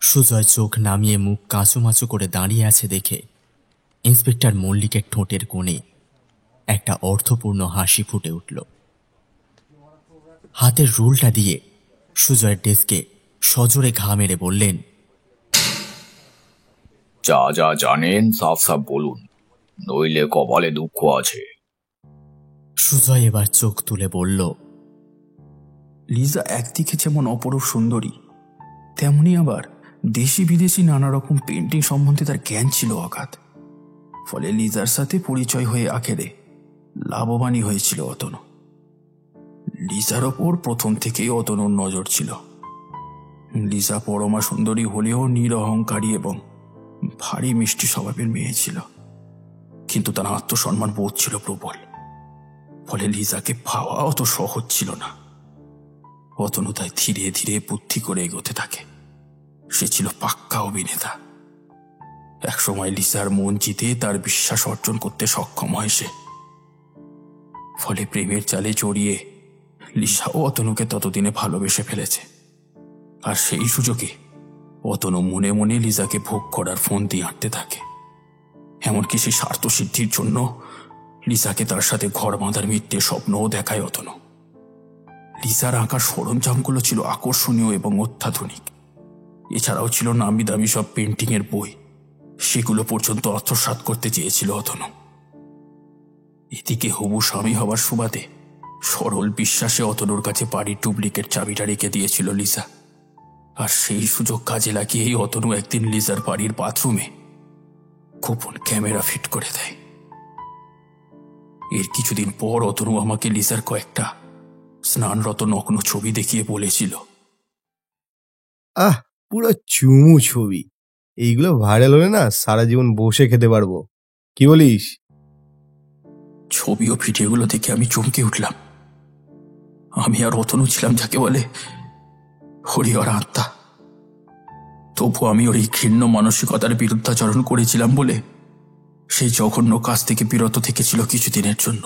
সুজয় চোখ নামিয়ে মুখ কাঁচুমাচু করে দাঁড়িয়ে আছে দেখে ইন্সপেক্টর মল্লিকের ঠোঁটের কোণে একটা অর্থপূর্ণ হাসি ফুটে উঠল। হাতের রুলটা দিয়ে সুজয়ের ডেস্কে সজোরে ঘা মেরে বললেন, যা যা জানেন সাফ সাফ বলুন, নইলে কপালে দুঃখ আছে। সুজয় এবার চোখ তুলে বলল, লিজা একদিকে যেমন অপরূপ সুন্দরী, তেমনি আবার দেশি বিদেশি নানা রকম পেন্টিং সম্বন্ধে তার জ্ঞান ছিল অগাধ। ফলে লিজার সাথে পরিচয় হয়ে আখেরে লাভবানই হয়েছিল অতনু। লিজার ওপর প্রথম থেকেই অতনুর নজর ছিল। লিজা পরমা সুন্দরী হলেও নিরহংকারী এবং ভারী মিষ্টি স্বভাবের মেয়ে ছিল, কিন্তু তার আত্মসম্মান বোধ ছিল প্রবল। ফলে লিজাকে পাওয়া অত সহজ ছিল না। অতনু তাই ধীরে ধীরে বুদ্ধি করে এগোতে থাকে। সে ছিল পাক্কা অভিনেতা। একসময় লিজার মন জিতে তার বিশ্বাস অর্জন করতে সক্ষম হয় সে। ফলে প্রেমের জালে জড়িয়ে লিসাও অতনুকে ততদিনে ভালোবেসে ফেলেছে। আর সেই সুযোগে অতনু মনে মনে লিজাকে ভোগ করার ফোন দিয়ে আঁটতে থাকে। এমনকি সেই স্বার্থ সিদ্ধির জন্য লিজাকে তার সাথে ঘর বাঁধার মিথ্যে স্বপ্নও দেখায় অতনু। লিজার আঁকার সরঞ্জামগুলো ছিল আকর্ষণীয় এবং অত্যাধুনিক। এছাড়াও ছিল নামি দামি সব পেন্টিং এর বই, সেগুলো পর্যন্ত আত্মসাৎ করতে চেয়েছিল অতনু। এদিকে হবু স্বামী হবার সুবাদে সরল বিশ্বাসে অতনুর কাছে বাড়ির ডুপ্লিকেট চাবিটা রেখে দিয়েছিল লিজা। আর সেই সুযোগ কাজে লাগিয়েই অতনু একদিন লিজার বাড়ির বাথরুমে গোপন ক্যামেরা ফিট করে দেয়। এর কিছুদিন পর অতনু আমাকে লিজার কয়েকটা স্নানরত নগ্ন ছবি দেখিয়ে বলেছিল, পুরো চুমু ছবি, এইগুলো ভাইরাল হলে না সারা জীবন বসে খেতে পারবো। কি বলিস? ছবি ও ভিডিওগুলো দেখে আমি চমকে উঠলাম। আমি আর অতনু ছিলাম যাকে বলে হরিহর আত্মা। তবু আমি ওর এই ঘৃণ্য মানসিকতার বিরুদ্ধাচরণ করেছিলাম বলে সেই জঘন্য কাজ থেকে বিরত থেকেছিল কিছুদিনের জন্য।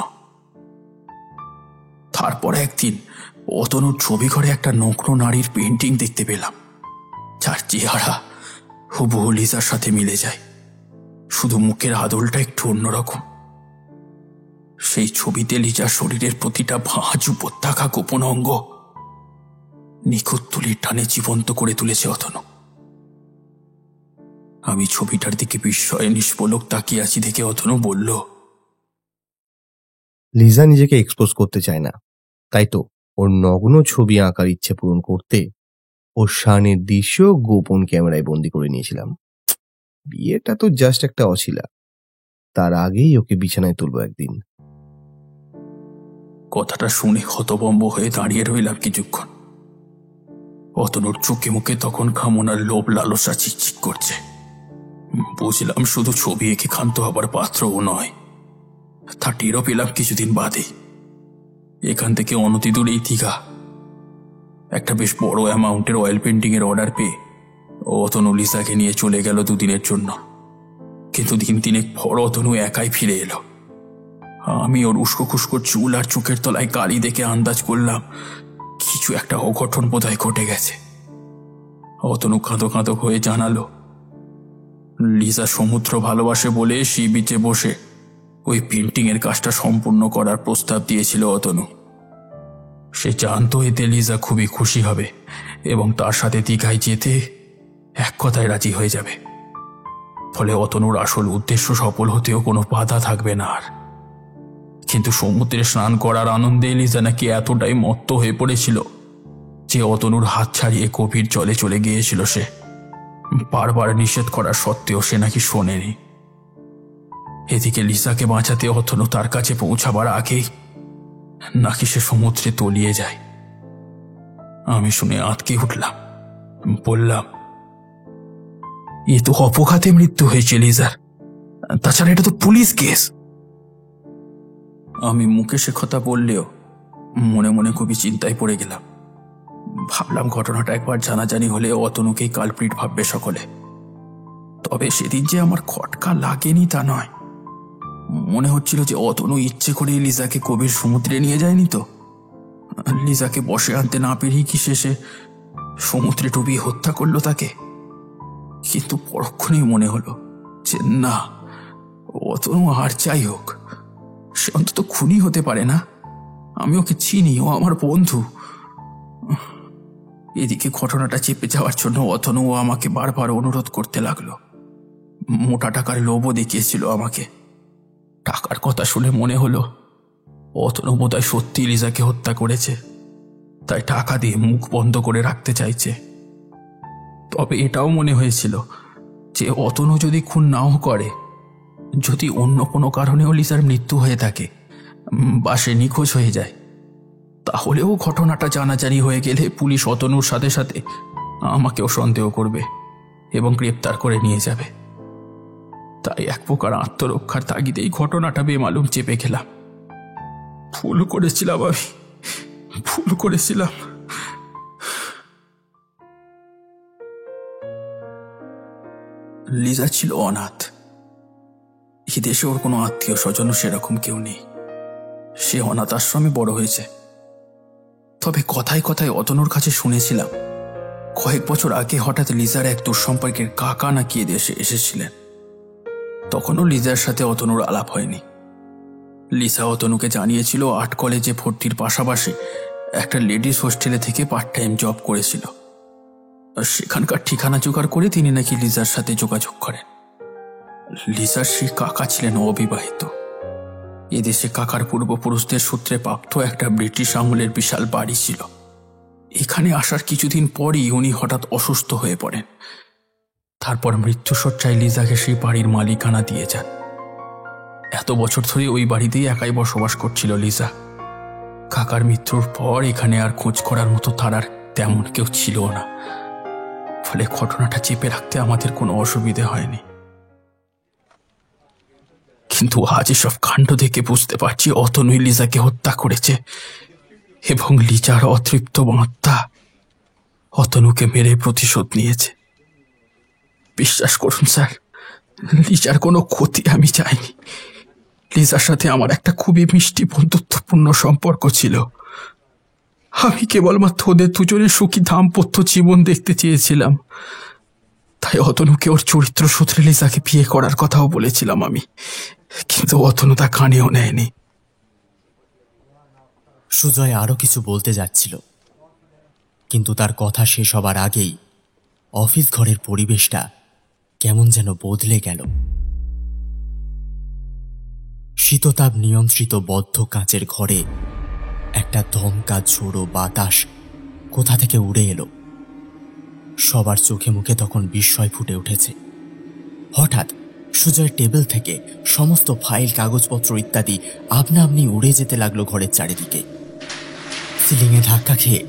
তারপর একদিন অতনুর ছবি ঘরে একটা নগ্ন নারীর পেন্টিং দেখতে পেলাম, যার চেহারা হুবহু লিজার সাথে মিলে যায়, শুধু মুখের আদলটা একটু অন্যরকম। সেই ছবিতে লিজার শরীরের প্রতিটা ভাঁজ উপত্যকা গোপন অঙ্গ নিখুঁত তুলির টানে জীবন্ত করে তুলেছে অতনু। আমি ছবিটার দিকে বিস্ময়ে নিষ্পলক তাকিয়ে আছি দেখে অতনু বলল, লিজা নিজেকে এক্সপোজ করতে চায় না, তাই তো ওর নগ্ন ছবি আঁকার ইচ্ছে পূরণ করতে ওর শানের দৃশ্য গোপন ক্যামেরায় বন্দি করে নিয়েছিলাম। বিয়েটা তো জাস্ট একটা অছিলা, তার আগেই ওকে বিছানায় তুলবো একদিন। কথাটা শুনে হতভম্ব হয়ে দাঁড়িয়ে রইলাম কিছুক্ষণ। অতনুর চোখে মুখে তখন কামনার লোভ লালসা চিকচিক করছে। বুঝলাম শুধু ছবি এঁকে ক্ষান্ত হবার পাত্রও নয়। তা টেরও পেলাম কিছুদিন বাদে। এখান থেকে অনতি দূরেই দীঘা একটা বেশ বড় অ্যামাউন্টের অয়েল পেন্টিং এর অর্ডার পেয়ে অতনু লিসাকে নিয়ে চলে গেল দুদিনের জন্য। কিন্তু দিন তিনেক পর অতনু একাই ফিরে এলো। আমি ওর উস্কো খুস্কো চুল আর চোখের তলায় কালি দেখে আন্দাজ করলাম কিছু একটা অঘটন বোধহয় ঘটে গেছে। অতনু কাঁদো কাঁদো হয়ে জানালো, লিজা সমুদ্র ভালোবাসে বলে সি বিচে বসে ওই পেন্টিং এর কাজটা সম্পূর্ণ করার প্রস্তাব দিয়েছিল অতনু। সে জানতো এতে লিজা খুবই খুশি হবে এবং তার সাথে দীঘায় যেতে এক কথায় রাজি হয়ে যাবে। ফলে অতনুর আসল উদ্দেশ্য সফল হতেও কোনো বাধা থাকবে না আর। কিন্তু সমুদ্রে স্নান করার আনন্দে লিজা নাকি এতটাই মত্ত হয়ে পড়েছিল যে অতনুর হাত ছাড়িয়ে গভীর জলে চলে গিয়েছিল সে। বারবার নিষেধ করার সত্ত্বেও সে নাকি শোনেনি। এদিকে লিসাকে বাঁচাতে অতনু তার কাছে পৌঁছাবার আগেই নাকি সে সমুদ্রে তলিয়ে যায়। আমি শুনে আঁতকে উঠলাম, বললাম, এ তো অপঘাতে মৃত্যু হয়েছে লিজার, তাছাড়া এটা তো পুলিশ কেস। আমি মুখে সে কথা বললেও মনে মনে খুবই চিন্তায় পড়ে গেলাম। ভাবলাম ঘটনাটা একবার জানাজানি হলে অতনুকেই কালপ্রিট ভাববে সকলে। তবে সেদিন যে আমার খটকা লাগেনি তা নয়। মনে হচ্ছিল যে অতনু ইচ্ছে করে লিজাকে গভীর সমুদ্রে নিয়ে যায়নি তো। লিজাকে বসে আনতে না পেরেই কি শেষে সমুদ্রে ডুবিয়ে হত্যা করলো তাকে। কিন্তু পরক্ষণেই মনে হলো যে না, অতনু আর যাই হোক, সে অন্তত খুনি হতে পারে না। আমি ওকে চিনি, ও আমার বন্ধু। এদিকে ঘটনাটা চেপে যাওয়ার জন্য অতনু আমাকে বারবার অনুরোধ করতে লাগলো। মোটা টাকার লোভও দেখিয়েছিল আমাকে। টাকার কথা শুনে মনে হলো অতনু বোধহয় সত্যি লিজাকে হত্যা করেছে, তাই টাকা দিয়ে মুখ বন্ধ করে রাখতে চাইছে। তবে এটাও মনে হয়েছিল যে অতনু যদি খুন নাও করে, যদি অন্য কোনো কারণেও লিজার মৃত্যু হয়ে থাকে বা সে নিখোঁজ হয়ে যায়, তাহলেও ঘটনাটা জানাজানি হয়ে গেলে পুলিশ অতনুর সাথে সাথে আমাকেও সন্দেহ করবে এবং গ্রেপ্তার করে নিয়ে যাবে। তাই এক প্রকার আত্মরক্ষার তাগিদেই ঘটনাটা বেমালুম চেপে খেলাম। ভুল করেছিলাম আমি, ভুল করেছিলাম। লিজা ছিল অনাথ। এই দেশে ওর কোনো আত্মীয় স্বজনও সেরকম কেউ নেই। সে অনাথ আশ্রমে বড় হয়েছে। তবে কথায় কথায় অতনুর কাছে শুনেছিলাম কয়েক বছর আগে হঠাৎ লিজার এক দুঃসম্পর্কের কাকা নাকি এদেশে এসেছিলেন। তখনও লিজার সাথে অতনুর আলাপ হয়নি। লিজা অতনুকে জানিয়েছিল আর্ট কলেজে ভর্তির পাশাপাশি একটা লেডিস হোস্টেলে থেকে পার্ট টাইম জব করেছিল। সেখানকার ঠিকানা জোগাড় করে তিনি নাকি লিজার সাথে যোগাযোগ করেন। লিজার সেই কাকা ছিলেন অবিবাহিত। এদেশে কাকার পূর্বপুরুষদের সূত্রে প্রাপ্ত একটা ব্রিটিশ আমলের বিশাল বাড়ি ছিল। এখানে আসার কিছুদিন পরই উনি হঠাৎ অসুস্থ হয়ে পড়েন। তারপর মৃত্যুশয্যায় লিজাকে সেই বাড়ির মালিকানা দিয়ে যান। এত বছর ধরে ওই বাড়িতেই একাই বসবাস করছিল লিজা। কাকার মৃত্যুর পর এখানে আর খোঁজ করার মতো তার আর তেমন কেউ ছিল না। ফলে ঘটনাটা চেপে রাখতে আমাদের কোনো অসুবিধে হয়নি। কিন্তু আজ এসব কাণ্ড দেখে বুঝতে পারছি অতনুই লিজাকে হত্যা করেছে এবং লিজার অতৃপ্ত আত্মা অতনুকে মেরে প্রতিশোধ নিয়েছে। বিশ্বাস করুন স্যার, লিজার কোনো ক্ষতি আমি চাইনি। লিজার সাথে আমার একটা খুবই মিষ্টি বন্ধুত্বপূর্ণ সম্পর্ক ছিল। আমি কেবলমাত্র ওদের দুজনের সুখী দাম্পত্য জীবন দেখতে চেয়েছিলাম। তাই অতনুকে ওর চরিত্র সূত্রে লিজাকে বিয়ে করার কথাও বলেছিলাম আমি, কিন্তু অতনু তা কানেও নেয়নি। সুজয় আরো কিছু বলতে যাচ্ছিল, কিন্তু তার কথা শেষ হবার আগেই অফিস ঘরের পরিবেশটা কেমন যেন বদলে গেল। শীততাপ নিয়ন্ত্রিত বদ্ধ কাঁচের ঘরে একটা ধমকা ঝোড়ো বাতাস কোথা থেকে উড়ে এলো। সবার চোখে মুখে তখন বিস্ময় ফুটে উঠেছে। হঠাৎ সুজয়ের টেবিল থেকে সমস্ত ফাইল, কাগজপত্র ইত্যাদি আপনা আপনি উড়ে যেতে লাগলো ঘরের চারিদিকে। সিলিংয়ে ধাক্কা খেয়ে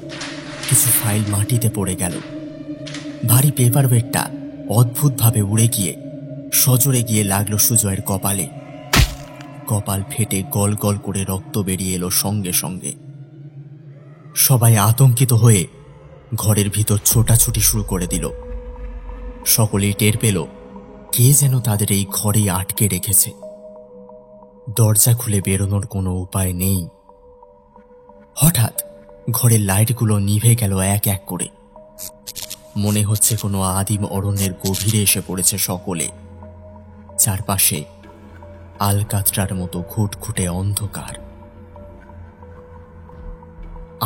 কিছু ফাইল মাটিতে পড়ে গেল। ভারী পেপার ওয়েটটা অদ্ভুতভাবে উড়ে গিয়ে সজোরে গিয়ে লাগলো সুজয়ের কপালে। কপাল ফেটে গল গল করে রক্ত বেরিয়ে এলো সঙ্গে সঙ্গে। সবাই আতঙ্কিত হয়ে ঘরের ভিতর ছোটাছুটি শুরু করে দিল। সকলেই টের পেল কে যেন তাদের এই ঘরেই আটকে রেখেছে। দরজা খুলে বেরোনোর কোনো উপায় নেই। হঠাৎ ঘরের লাইটগুলো নিভে গেল এক এক করে। মনে হচ্ছে কোনো আদিম অরণ্যের গভীরে এসে পড়েছে সকলে। চারপাশে আলকাতরার মতো ঘুটঘুটে অন্ধকার।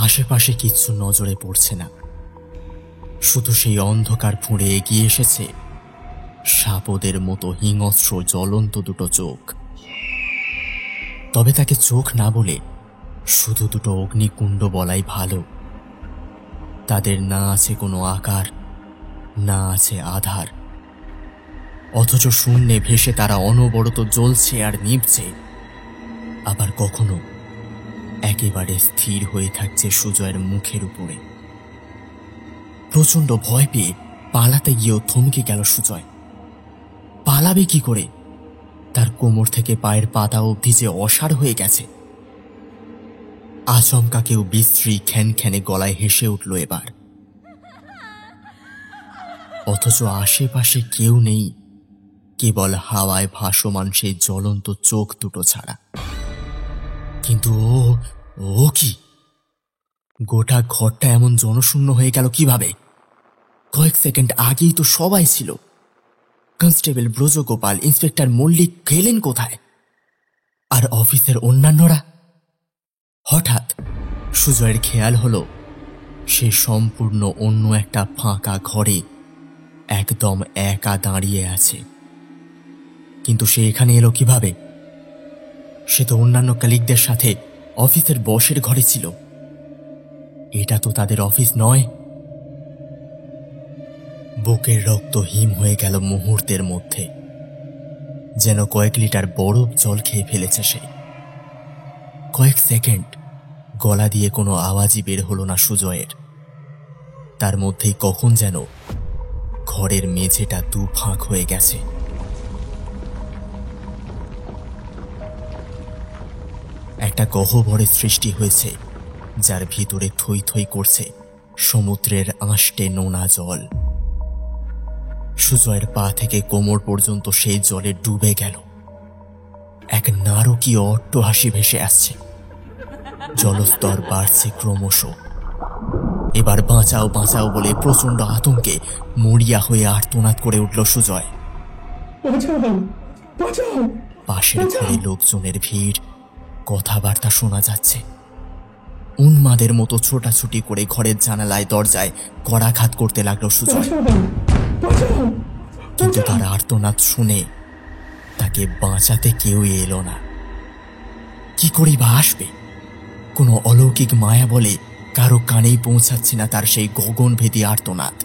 আশেপাশে কিচ্ছু নজরে পড়ছে না, শুধু সেই অন্ধকার ফুঁড়ে এগিয়ে এসেছে সাপদের মতো হিংস্র জ্বলন্ত দুটো চোখ। তবে তাকে চোখ না বলে শুধু দুটো অগ্নিকুণ্ড বলাই ভালো। তাদের না আছে কোনো আকার, না আছে আধার, অথচ শূন্যে ভেসে তারা অনবরত জ্বলছে আর নিভছে। আবার কখনো একেবারে স্থির হয়ে থাকছে সুজয়ের মুখের উপরে। প্রচন্ড ভয় পেয়ে পালাতে গিয়েও থমকে গেল সুজয়। পালাবে কি করে? তার কোমর থেকে পায়ের পাতা অবধি যে অসাড় হয়ে গেছে। আচমকা কেউ বিশ্রী খ্যানখ্যানে গলায় হেসে উঠল এবার। অথচ আশেপাশে কেউ নেই, কেবল হাওয়ায় ভাসমান সেই জ্বলন্ত চোখ দুটো ছাড়া। কিন্তু ও কি? গোটা ঘরটা এমন জনশূন্য হয়ে গেল কিভাবে? কয়েক সেকেন্ড আগেই তো সবাই ছিল। কনস্টেবল ব্রজগোপাল, ইন্সপেক্টর মল্লিক গেলেন কোথায়? আর অফিসের অন্যান্যরা? হঠাৎ সুজয়ের খেয়াল হলো সে সম্পূর্ণ অন্য একটা ফাঁকা ঘরে একদম একা দাঁড়িয়ে আছে। কিন্তু সে এখানে এলো কিভাবে? সে তো অন্যান্য কলিগদের সাথে অফিসের বসের ঘরে ছিল। এটা তো তাদের অফিস নয়। বুকের রক্ত হিম হয়ে গেল মুহূর্তের মধ্যে, যেন কয়েক লিটার বরফ জল খেয়ে ফেলেছে সে। কয়েক সেকেন্ড গলা দিয়ে কোনো আওয়াজই বের হলো না সুজয়ের। তার মধ্যেই কখন যেন ঘরের মেঝেটা দু ফাঁক হয়ে গেছে। একটা গহ্বরের সৃষ্টি হয়েছে, যার ভিতরে থই থই করছে সমুদ্রের আঁশটে নোনা জল। সুজয়ের পা থেকে কোমর পর্যন্ত সেই জলে ডুবে গেল। এক নারকীয় অট্টহাসি ভেসে আসছে। জলস্তর বাড়ছে ক্রমশ। এবার বাঁচাও বাঁচাও বলে প্রচন্ড আতঙ্কে মরিয়া হয়ে আর্তনাদ করে উঠল সুজয়। পাশের ঘরে লোকজনের ভিড়, কথাবার্তা শোনা যাচ্ছে। উন্মাদের মতো ছোটাছুটি করে ঘরের জানালায় দরজায় করাঘাত করতে লাগলো সুজয়। কিন্তু তার আর্তনাদ শুনে তাকে বাঁচাতে কেউই এলো না। কি করেই বা আসবে? কোনো অলৌকিক মায়া বলে কারো কানেই পৌঁছাচ্ছে না তার সেই গগনভেদী আর্তনাদ।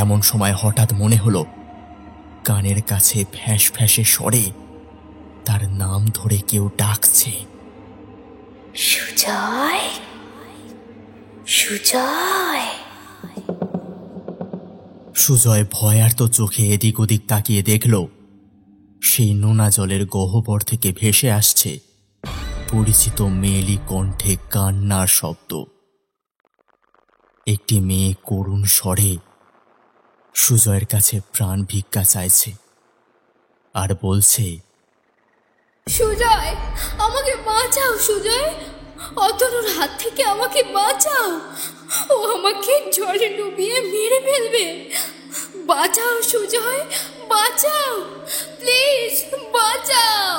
এমন সময় হঠাৎ মনে হলো কানের কাছে ফ্যাঁস ফ্যাঁসে স্বরে তার নাম ধরে কেউ ডাকছে। সুজয়, সুজয়। সুজয় ভয়ার্ত চোখে এদিক ওদিক তাকিয়ে দেখল সেই নোনা জলের গহ্বর থেকে ভেসে আসছে পরিচিত মেয়েলি কণ্ঠে কান্নার শব্দ। একটি মেয়ে করুণ স্বরে সুজয়ের কাছে প্রাণ ভিক্ষা চাইছে আর বলছে, সুজয়, আমাকে বাঁচাও সুজয়, অতনুর হাত থেকে আমাকে বাঁচাও। ও আমাকে জলে ডুবিয়ে মেরে ফেলবে। বাঁচাও সুজয়, বাঁচাও, প্লিজ বাঁচাও।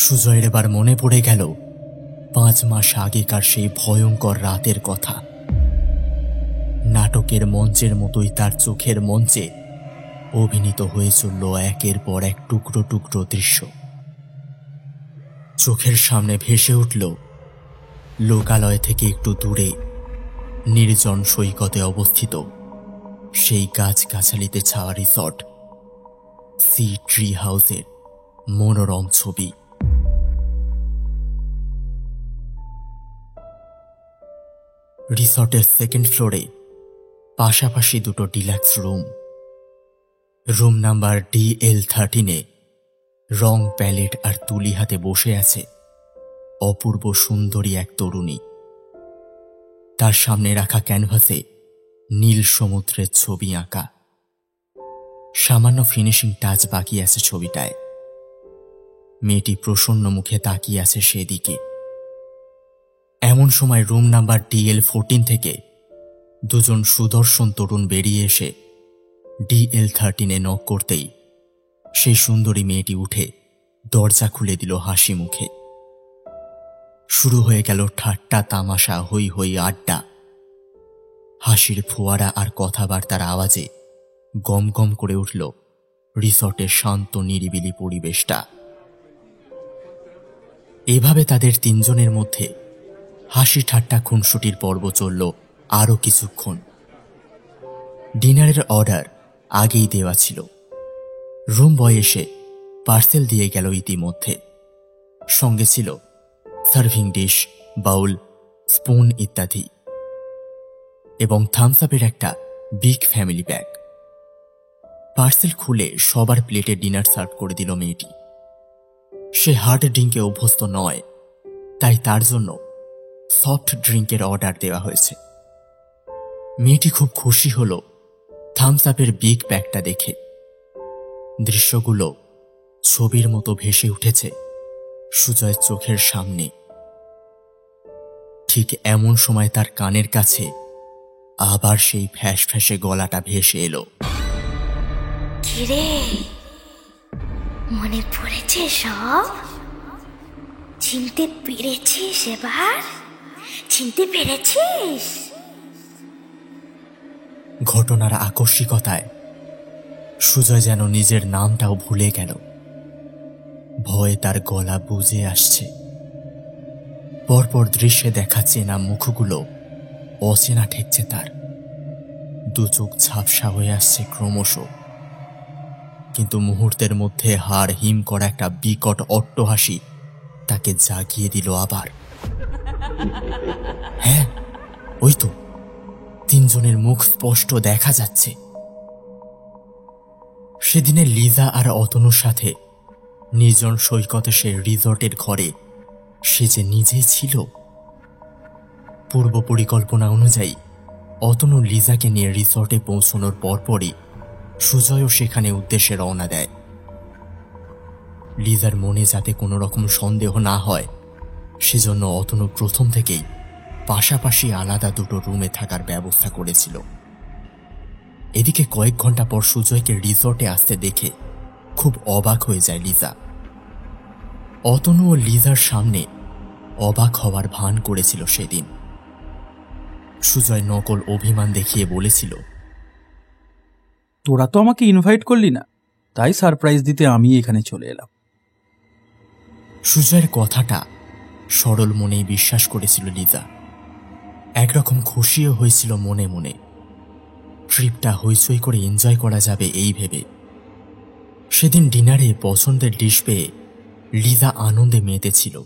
সুজয়ের এবার মনে পড়ে গেল 5 মাস আগেকার সেই ভয়ঙ্কর রাতের কথা। নাটকের মঞ্চের মতোই তার চোখের মঞ্চে অভিনীত হয়ে চলল একের পর এক টুকরো টুকরো দৃশ্য। চোখের সামনে ভেসে উঠল লোকালয় থেকে একটু দূরে নির্জন সৈকতে অবস্থিত সেই গাছগাছালিতে ছাওয়া রিসর্ট, সি ট্রি হাউসের মনোরম ছবি। রিসর্টের সেকেন্ড ফ্লোরে পাশাপাশি দুটো ডিলাক্স রুম। রুম নাম্বার DL13-এ রং প্যালেট আর তুলি হাতে বসে আছে অপূর্ব সুন্দরী এক তরুণী। তার সামনে রাখা ক্যানভাসে নীল সমুদ্রের ছবি আঁকা। সামান্য ফিনিশিং টাচ বাকি আছে ছবিটায়। মেয়েটি প্রসন্ন মুখে তাকিয়ে আছে সেদিকে। এমন সময় রুম নাম্বার DL14 থেকে দুজন সুদর্শন তরুণ বেরিয়ে এসে DL13-এ নক করতেই সেই সুন্দরী মেয়েটি উঠে দরজা খুলে দিল হাসি মুখে। শুরু হয়ে গেল ঠাট্টা তামাশা, হই হই আড্ডা। হাসির ফোয়ারা আর কথাবার্তার আওয়াজে গম গম করে উঠল রিসর্টের শান্ত নিরিবিলি পরিবেশটা। এভাবে তাদের তিনজনের মধ্যে হাসি ঠাট্টা খুনসুটির পর্ব চলল আরো কিছুক্ষণ। ডিনারের অর্ডার আগেই দেওয়া ছিল। রুম বয় এসে পার্সেল দিয়ে গেল ইতিমধ্যে। সঙ্গে ছিল সার্ভিং ডিশ, বাউল, স্পুন ইত্যাদি, এবং থামস আপের একটা বিগ ফ্যামিলি প্যাক। পার্সেল খুলে সবার প্লেটে ডিনার সার্ভ করে দিল মেয়েটি। সে হার্ড ড্রিঙ্কে অভ্যস্ত নয়, তাই তার জন্য সফট ড্রিঙ্কের অর্ডার দেওয়া হয়েছে। মেয়েটি খুব খুশি হল থামস আপের বিগ প্যাকটা দেখে। দৃশ্যগুলো ছবির মতো ভেসে উঠেছে সুজয়ের চোখের সামনে। ঠিক এমন সময় তার কানের কাছে আবার সেই ফ্যাঁস ফ্যাঁসে গলাটা ভেসে এলো। কিরে, মনে পড়েছে সব? চিনতে পেরেছিস? এবার চিনতে পেরেছিস? ঘটনার আকস্মিকতায় সুজয় যেন নিজের নামটাও ভুলে গেল। ভয়ে তার গলা বুজে আসছে। পরপর দৃশ্যে দেখা চেনা মুখগুলো অচেনা ঠেকছে তার। দু চোখ ঝাপসা হয়ে আসছে ক্রমশ, কিন্তু মুহূর্তের মধ্যে হাড় হিম করা একটা বিকট অট্টহাসি তাকে জাগিয়ে দিল আবার। হ্যাঁ, ওই তো তিনজনের মুখ স্পষ্ট দেখা যাচ্ছে। সেদিনে লিজা আর অতনুর সাথে নির্জন সৈকতে সে রিসর্টের ঘরে সে যে নিজেই ছিল। পূর্ব পরিকল্পনা অনুযায়ী অতনু লিজাকে নিয়ে রিসর্টে পৌঁছানোর পরপরই সুজয়ও সেখানে উদ্দেশ্যে রওনা দেয়। লিজার মনে যাতে কোনো রকম সন্দেহ না হয় সেজন্য অতনু প্রথম থেকেই পাশাপাশি আলাদা দুটো রুমে থাকার ব্যবস্থা করেছিল। এদিকে কয়েক ঘন্টা পর সুজয়কে রিসর্টে আসতে দেখে খুব অবাক হয়ে যায় লিজা। অতনু ও লিজার সামনে অবাক হওয়ার ভান করেছিল সেদিন। সুজয় নকল অভিমান দেখিয়ে বলেছিল, তোরা তো আমাকে ইনভাইট করলি না, তাই সারপ্রাইজ দিতে আমি এখানে চলে এলাম। সুজয়ের কথাটা সরল মনেই বিশ্বাস করেছিল লিজা। একরকম খুশিও হয়েছিল মনে মনে। ট্রিপটা হইচই করে এনজয় করা যাবে এই ভেবে। সেদিন ডিনারে পছন্দের ডিশ পেয়ে লিজা আনন্দে মেতেছিল,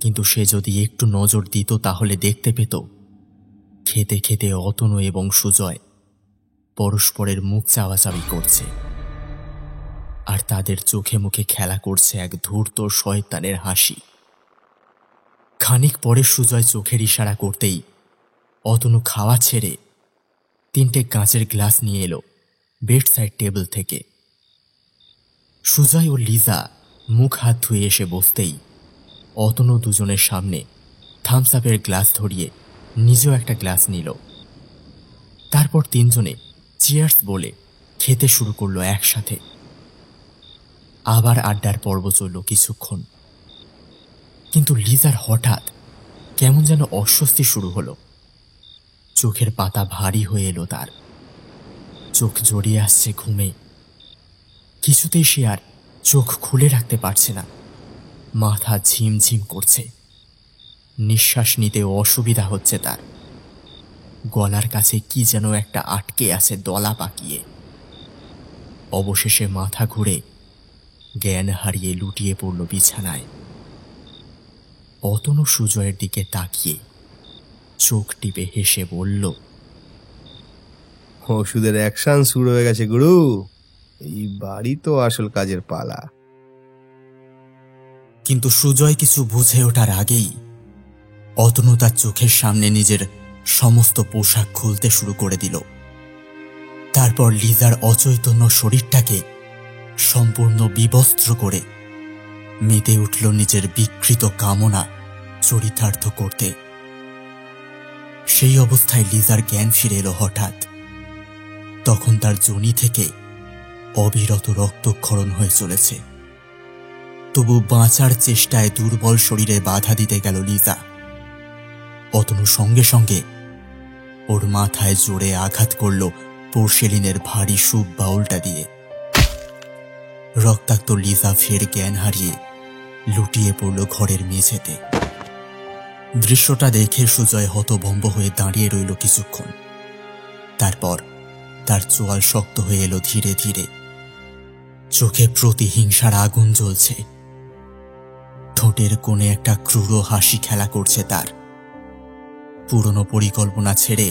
কিন্তু সে যদি একটু নজর দিত তাহলে দেখতে পেত খেতে খেতে অতনু এবং সুজয় পরস্পরের মুখ চাওয়াচাওয়ি করছে, আর তাদের চোখে মুখে খেলা করছে এক ধূর্ত শয়তানের হাসি। খানিক পরে সুজয় চোখের ইশারা করতেই অতনু খাওয়া ছেড়ে 3টে কাঁচের গ্লাস নিয়ে এলো বেড সাইড টেবিল থেকে। সুজয় ও লিজা মুখ হাত ধুয়ে এসে বসতেই অতনু দুজনের সামনে থামস আপের গ্লাস ধরিয়ে নিজেও একটা গ্লাস নিল। তারপর তিনজনে চিয়ার্স বলে খেতে শুরু করলো একসাথে। আবার আড্ডার পর্ব চলল কিছুক্ষণ, কিন্তু লিজার হঠাৎ কেমন যেন অস্বস্তি শুরু হলো। চোখের পাতা ভারী হয়ে এলো তার, চোখ জড়িয়ে আসছে ঘুমে। কিছুতেই সে আর চোখ খুলে রাখতে পারছে না। মাথা ঝিমঝিম করছে, নিঃশ্বাস নিতে অসুবিধা হচ্ছে তার। গলার কাছে কি যেন একটা আটকে আছে দলা পাকিয়ে। অবশেষে মাথা ঘুরে জ্ঞান হারিয়ে লুটিয়ে পড়ল বিছানায়। অতনু সুজয়ের দিকে তাকিয়ে চোখ টিপে হেসে বলল, ওষুধের অ্যাকশন শুরু হয়ে গেছে গুরু। এই বাড়ি তো আসল কাজের পালা। কিন্তু সুজয় কিছু বুঝে ওঠার আগেই অতনু তার চোখের সামনে নিজের সমস্ত পোশাক খুলতে শুরু করে দিল। তারপর লিজার অচৈতন্য শরীরটাকে সম্পূর্ণ বিবস্ত্র করে মেতে উঠল নিজের বিকৃত কামনা চরিতার্থ করতে। সেই অবস্থায় লিজার জ্ঞান ফিরে এলো হঠাৎ। তখন তার যোনি থেকে অবিরত রক্তক্ষরণ হয়ে চলেছে। তবু বাঁচার চেষ্টায় দুর্বল শরীরে বাধা দিতে গেল লিজা। অতনু সঙ্গে সঙ্গে ওর মাথায় জোরে আঘাত করল পোর্সেলিনের ভারী সুপ বাউলটা দিয়ে। রক্তাক্ত লিজা ফের জ্ঞান হারিয়ে লুটিয়ে পড়ল ঘরের মেঝেতে। দৃশ্যটা দেখে সুজয় হতভম্ব হয়ে দাঁড়িয়ে রইল কিছুক্ষণ। তারপর তার চোয়াল শক্ত হয়ে এলো ধীরে ধীরে। চোখে প্রতিহিংসার আগুন জ্বলছে। ঠোঁটের কোণে একটা ক্রূর হাসি খেলা করছে তার। পুরনো পরিকল্পনা ছেড়ে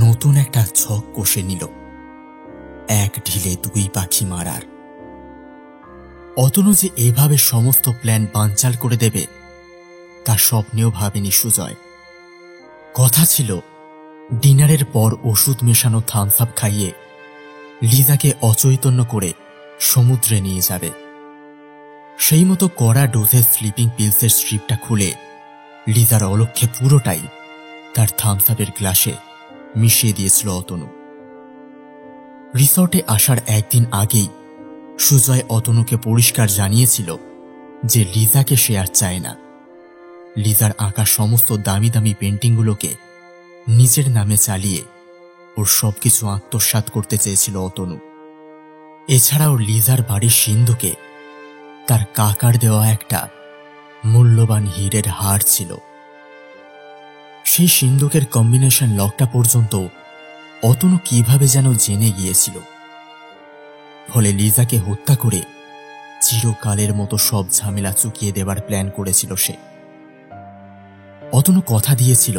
নতুন একটা ছক কষে নিল, এক ঢিলে 2 পাখি মারার। অতনু যে এভাবে সমস্ত প্ল্যান বানচাল করে দেবে তা স্বপ্নেও ভাবেনি সুজয়। কথা ছিল ডিনারের পর ওষুধ মেশানো থামস আপ খাইয়ে লিজাকে অচৈতন্য করে সমুদ্রে নিয়ে যাবে। সেই মতো কড়া ডোজের স্লিপিং পিলসের স্ট্রিপটা খুলে লিজার অলক্ষ্যে পুরোটাই তার থামস আপের গ্লাসে মিশিয়ে দিয়েছিল অতনু। রিসর্টে আসার একদিন আগেই সুজয় অতনুকে পরিষ্কার জানিয়েছিল যে লিজাকে সে আর চায় না। লিজার আঁকা সমস্ত দামি দামি পেন্টিংগুলোকে নিজের নামে চালিয়ে ওর সবকিছু আত্মসাৎ করতে চেয়েছিল অতনু। এছাড়াও লিজার বাড়ির সিন্ধুকে তার কাকার দেওয়া একটা মূল্যবান হীরের হার ছিল। সেই সিন্ধুকের কম্বিনেশন লকটা পর্যন্ত অতনু কিভাবে যেন জেনে গিয়েছিল। ফলে লিজাকে হত্যা করে চিরকালের মতো সব ঝামেলা চুকিয়ে দেবার প্ল্যান করেছিল সে। অতনু কথা দিয়েছিল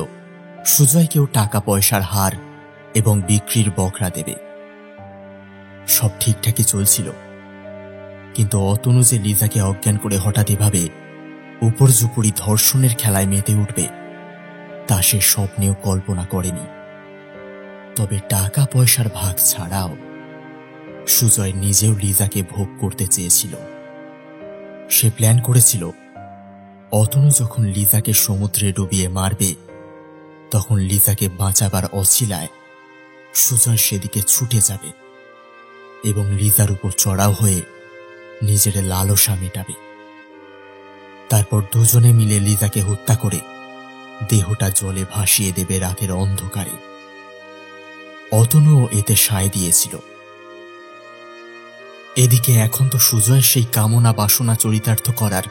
সুজয়কেও টাকা পয়সার হার এবং বিক্রির বকরা দেবে। সব ঠিকঠাকই চলছিল, কিন্তু অতনু যে লিজাকে অজ্ঞান করে হঠাৎ এভাবে উপর্যুপরি ধর্ষণের খেলায় মেতে উঠবে তা সে স্বপ্নেও কল্পনা করেনি। তবে টাকা পয়সার ভাগ ছাড়াও সুজয় নিজেও লিজাকে ভোগ করতে চেয়েছিল। সে প্ল্যান করেছিল অতনু যখন লিজাকে সমুদ্রে ডুবিয়ে মারবে তখন লিজাকে বাঁচাবার অছিলায় সুজয় সেদিকে ছুটে যাবে এবং লিজার উপর চড়াও হয়ে নিজের লালসা মেটাবে। তারপর দুজনে মিলে লিজাকে হত্যা করে দেহটা জলে ভাসিয়ে দেবে রাতের অন্ধকারে। অতনুও এতে সায় দিয়েছিল। এদিকে এখন তো সুজয়ের সেই কামনা বাসনা চরিতার্থ করার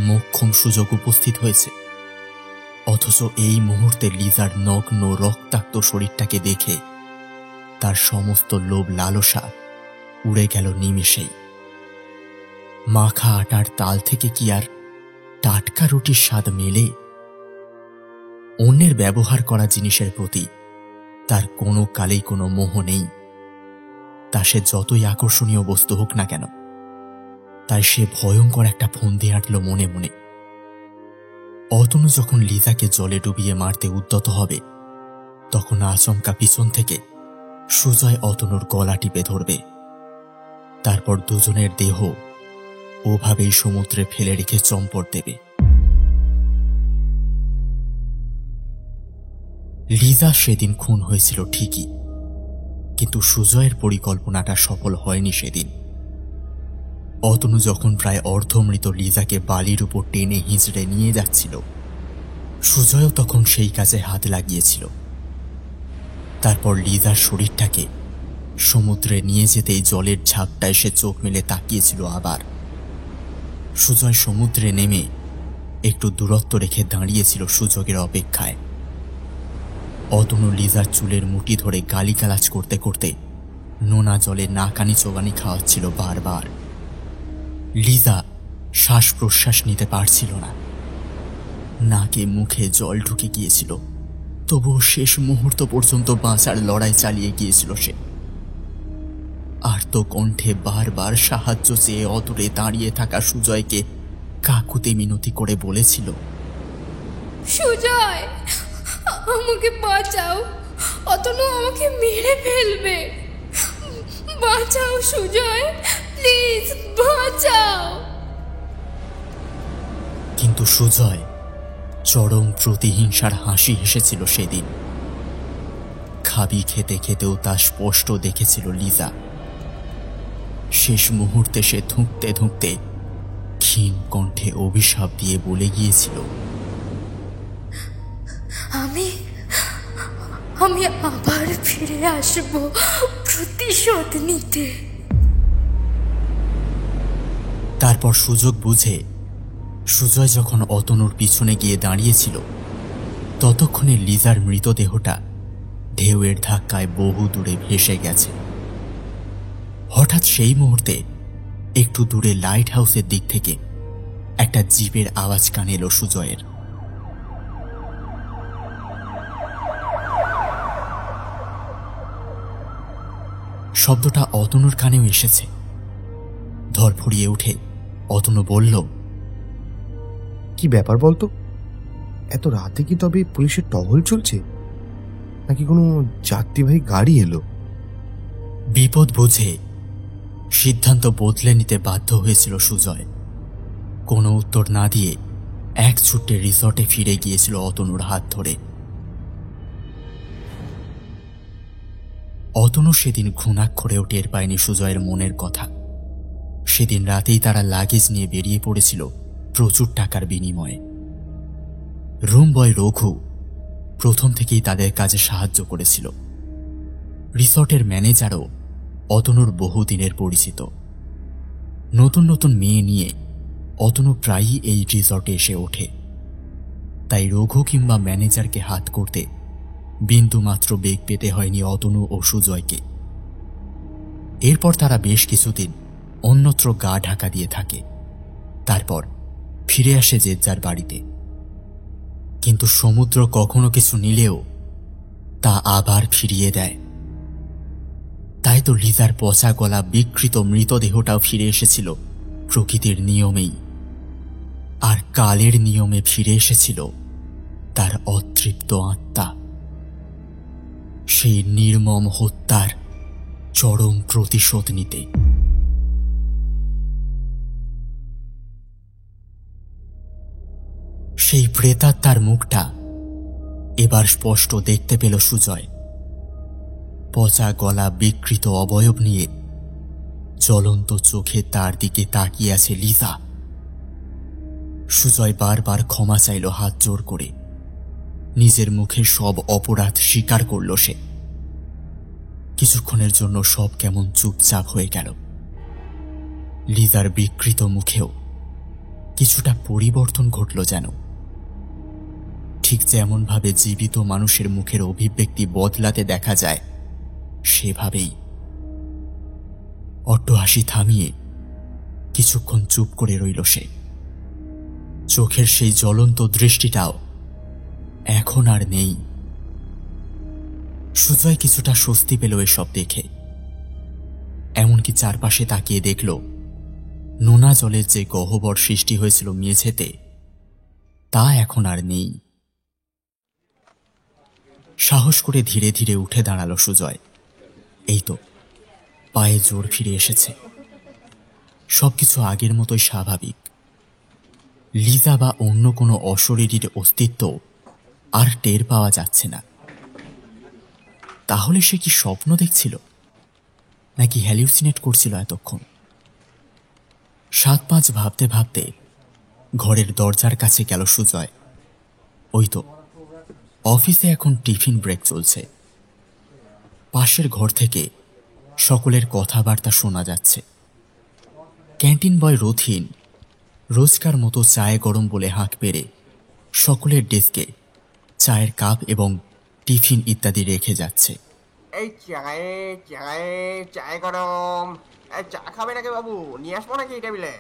মোক্ষম সুযোগ উপস্থিত হয়েছে। অথচ এই মুহূর্তে লিজার নগ্ন রক্তাক্ত শরীরটাকে দেখে তার সমস্ত লোভ লালসা উড়ে গেল নিমেষেই। মাখা আটার তাল থেকে কি আর টাটকা রুটির স্বাদ মেলে? অন্যের ব্যবহার করা জিনিসের প্রতি তার কোনো কালেই কোনো মোহ নেই, তা সে যতই আকর্ষণীয় বস্তু হোক না কেন। তাই সে ভয়ঙ্কর একটা ফন্দি আঁটল মনে মনে। অতনু যখন লিজাকে জলে ডুবিয়ে মারতে উদ্যত হবে তখন আচমকা পিছন থেকে সুজয় অতনুর গলা টিপে ধরবে। তারপর দুজনের দেহ ওভাবেই সমুদ্রে ফেলে রেখে চম্পট দেবে। লিজা সেদিন খুন হয়েছিল ঠিকই, কিন্তু সুজয়ের পরিকল্পনাটা সফল হয়নি সেদিন। অতনু যখন প্রায় অর্ধমৃত লিজাকে বালির উপর টেনে হিঁচড়ে নিয়ে যাচ্ছিল সুজয়ও তখন সেই কাজে হাত লাগিয়েছিল। তারপর লিজার শরীরটাকে সমুদ্রে নিয়ে যেতেই জলের ঝাপটা এসে চোখ মেলে তাকিয়েছিল আবার। সুজয় সমুদ্রে নেমে একটু দূরত্ব রেখে দাঁড়িয়েছিল সুযোগের অপেক্ষায়। অতনু লিজার চুলের মুঠি ধরে গালিগালাজ করতে করতে নোনা জলে নাকানি চোগানি খাওয়াচ্ছিল বারবার। লিজা শ্বাস প্রশ্বাস নিতে পারছিল না, নাকে মুখে জল ঢুকে গিয়েছিল। তবুও শেষ মুহূর্ত পর্যন্ত বাঁচার লড়াই চালিয়ে গিয়েছিল সে। আর্ত কণ্ঠে বারবার সাহায্য চেয়ে অদূরে দাঁড়িয়ে থাকা সুজয়কে কাকুতি মিনতি করে বলেছিল, সুজয়, আমাকে বাঁচাও, অতনু আমাকে মেরে ফেলবে, বাঁচাও সুজয়, প্লিজ বাঁচাও। কিন্তু সুজয় চরম প্রতিহিংসার হাসি হেসেছিল সেদিন। খাবি খেতে খেতেও তা স্পষ্ট দেখেছিল লিজা। শেষ মুহূর্তে সে ধুঁকতে ধুঁকতে ক্ষীণ কণ্ঠে অভিশাপ দিয়ে বলে গিয়েছিল, আমি আবার ফিরে আসব প্রতিশোধ নিতে। তারপর সুযোগ বুঝে সুজয় যখন অতনুর পিছনে গিয়ে দাঁড়িয়েছিল ততক্ষণে লিজার মৃতদেহটা ঢেউয়ের ধাক্কায় বহু দূরে ভেসে গেছে। হঠাৎ সেই মুহূর্তে একটু দূরে লাইট হাউসের দিক থেকে একটা জিপের আওয়াজ কানে এলো সুজয়ের। শব্দটা অতনুর কানেও এসেছে। ধরফড়িয়ে উঠে অতনু বলল, কি ব্যাপার বলতো? এত রাতে কি তবে পুলিশের টহল চলছে, নাকি কোনো যাত্রীবাহী গাড়ি এলো? বিপদ বুঝে সিদ্ধান্ত বদলে নিতে বাধ্য হয়েছিল সুজয়। কোনো উত্তর না দিয়ে এক ছুটে রিসর্টে ফিরে গিয়েছিল অতনুর হাত ধরে। অতনু সেদিন ঘুণাক্ষরেও টের পায়নি সুজয়ের মনের কথা। সেদিন রাতেই তারা লাগেজ নিয়ে বেরিয়ে পড়েছিল প্রচুর টাকার বিনিময়ে। রুম বয় রঘু প্রথম থেকেই তাদের কাজে সাহায্য করেছিল। রিসর্টের ম্যানেজারও অতনুর বহুদিনের পরিচিত। নতুন নতুন মেয়ে নিয়ে অতনু প্রায়ই এই রিসর্টে এসে ওঠে, তাই রঘু কিংবা ম্যানেজারকে হাত করতে বিন্দুমাত্র বেগ পেতে হয়নি অতনু ও সুজয়কে। এরপর তারা বেশ কিছুদিন অন্যত্র গা ঢাকা দিয়ে থাকে, তারপর ফিরে আসে যে যার বাড়িতে। কিন্তু সমুদ্র কখনো কিছু নিলেও তা আবার ফিরিয়ে দেয়। তাই তো লিজার পচা গলা বিকৃত মৃতদেহটাও ফিরে এসেছিল প্রকৃতির নিয়মেই, আর কালের নিয়মে ফিরে এসেছিল তার অতৃপ্ত আত্মা, সেই নির্মম হত্যার চরম প্রতিশোধ নিতে। সেই প্রেতাত্মার মুখটা এবার স্পষ্ট দেখতে পেল সুজয়। পচা গলা বিকৃত অবয়ব নিয়ে জ্বলন্ত চোখে তার দিকে তাকিয়ে আছে লিজা। সুজয় বারবার ক্ষমা চাইল হাত জোর করে। নিজের মুখে সব অপরাধ স্বীকার করল সে। কিছুক্ষণের জন্য সব কেমন চুপচাপ হয়ে গেল। লিজার বিকৃত মুখেও কিছুটা পরিবর্তন ঘটল যেন, ঠিক যেমন ভাবে জীবিত মানুষের মুখের অভিব্যক্তি বদলাতে দেখা যায় সেভাবেই। অট্টহাসি থামিয়ে কিছুক্ষণ চুপ করে রইল সে। চোখের সেই জ্বলন্ত দৃষ্টিটাও এখন আর নেই। সুজয় কিছুটা স্বস্তি পেল এসব দেখে। এমনকি চারপাশে তাকিয়ে দেখল নোনা জলের যে গহ্বর সৃষ্টি হয়েছিল মেঝেতে, তা এখন আর নেই। সাহস করে ধীরে ধীরে উঠে দাঁড়ালো সুজয়। এই তো পায়ে জোর ফিরে এসেছে, সবকিছু আগের মতোই স্বাভাবিক। লিজা বা অন্য কোনো অশরীরীর অস্তিত্ব আর টের পাওয়া যাচ্ছে না। তাহলে সে কি স্বপ্ন দেখছিল নাকি হ্যালিউসিনেট করছিল এতক্ষণ? 7-5 ভাবতে ভাবতে ঘরের দরজার কাছে গেল সুজয়। ওই তো অফিসে এখন টিফিন ব্রেক চলছে। পাশের ঘর থেকে সকলের কথাবার্তা শোনা যাচ্ছে। ক্যান্টিন বয় রথিন রোজকার মতো চায়ে গরম বলে হাঁক পেরে সকলের ডেস্কে চায়ের কাপ এবং টিফিন ইত্যাদি রেখে যাচ্ছে। এই চায়ে চায়ে চায়ে গরম, চা খাবে নাকি বাবু? নিয়ে আসবো নাকি টেবিলে?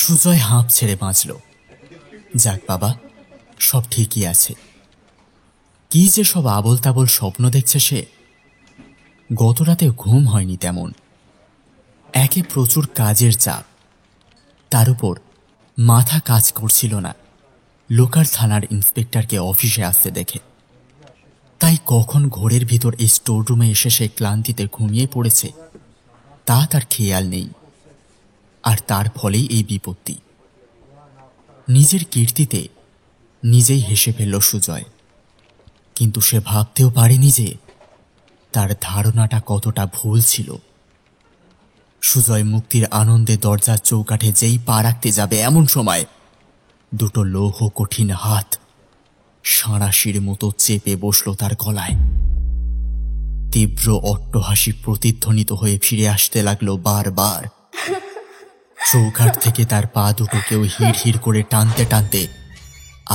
সুজয় হাঁপ ছেড়ে বাঁচল। যাক বাবা, সব ঠিকই আছে। কি যে সব আবল তাবল স্বপ্ন দেখছে সে। গতরাতে ঘুম হয়নি তেমন। একে প্রচুর কাজের চাপ, তার উপর মাথা কাজ করছিল না লোকাল থানার ইন্সপেক্টরকে অফিসে আসতে দেখে। তাই কখন ঘোরের ভিতর এই স্টোররুমে এসে সে ক্লান্তিতে ঘুমিয়ে পড়েছে তা তার খেয়াল নেই। আর তার ফলেই এই বিপত্তি। নিজের কীর্তিতে নিজেই হেসে ফেলল সুজয়। কিন্তু সে ভাবতেও পারেনি যে তার ধারণাটা কতটা ভুল ছিল। সুজয় মুক্তির আনন্দে দরজার চৌকাঠে যেই পা রাখতে যাবে, এমন সময় দুটো লৌহ কঠিন হাত সাঁড়াশির মতো চেপে বসল তার গলায়। তীব্র অট্টহাসি প্রতিধ্বনিত হয়ে ফিরে আসতে লাগলো বারবার। চৌকাঠ থেকে তার পা দুটো কেউ হিড় হিড় করে টানতে টানতে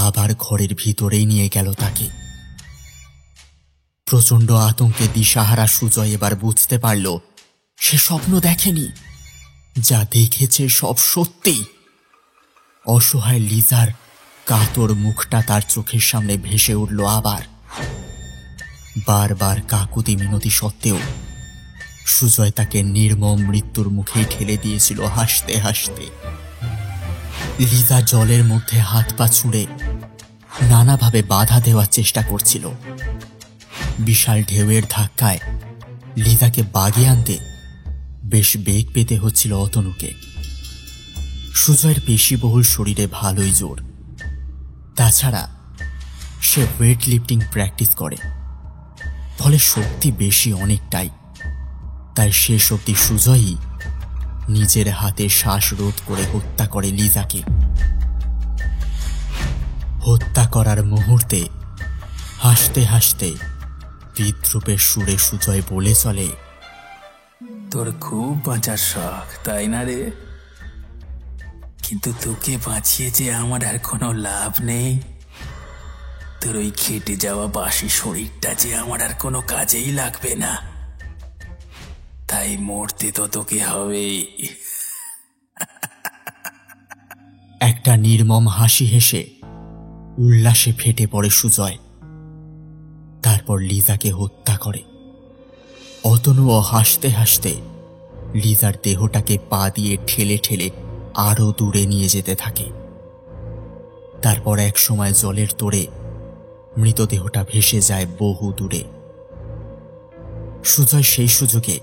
আবার ঘরের ভিতরেই নিয়ে গেল তাকে। প্রচন্ড আতঙ্কে দিশাহারা সুজয় এবার বুঝতে পারল সে স্বপ্ন দেখেনি, যা দেখেছে সব সত্যি। অসহায় লিজার কাতর মুখটা তার চোখের সামনে ভেসে উঠল আবার। বারবার কাকুতি মিনতি সত্ত্বেও সুজয় তাকে নির্মম মৃত্যুর মুখে ঠেলে দিয়েছিল হাসতে হাসতে। লিজা জলের মধ্যে হাত পা ছুঁড়ে নানাভাবে বাধা দেওয়ার চেষ্টা করছিল। বিশাল ঢেউয়ের ধাক্কায় লিজাকে বাগিয়ে আনতে বেশ বেগ পেতে হচ্ছিল অতনুকে। সুজয়ের পেশিবহুল শরীরে ভালোই জোর। তাছাড়া সে ওয়েট লিফটিং প্র্যাকটিস করে, ফলে শক্তি বেশি অনেকটাই। তাই শেষ অবধি সুজয়ই নিজের হাতে শ্বাসরোধ করে হত্যা করে লিজাকে। হত্যা করার মুহূর্তে হাসতে হাসতে বিদ্রুপের সুরে সুজয় বলে চলে, তোর খুব বাঁচার শখ তাই না রে? কিন্তু তোকে বাঁচিয়ে যে আমার আর কোনো লাভ নেই। তোর ওই খেটে যাওয়া বাসি শরীরটা যে আমার আর কোনো কাজেই লাগবে না, তাই মরতে তো তোকে হবেই। একটা নির্মম হাসি হেসে উল্লাসে ফেটে পড়ে সুজয়। তারপর লিজাকে হত্যা করে। অতনুও হাসতে হাসতে লিজার দেহটাকে পা দিয়ে ঠেলে ঠেলে আরো দূরে নিয়ে যেতে থাকে। তারপর এক সময় জলের তোড়ে মৃতদেহটা ভেসে যায় বহু দূরে। সুজয় সেই সুযোগে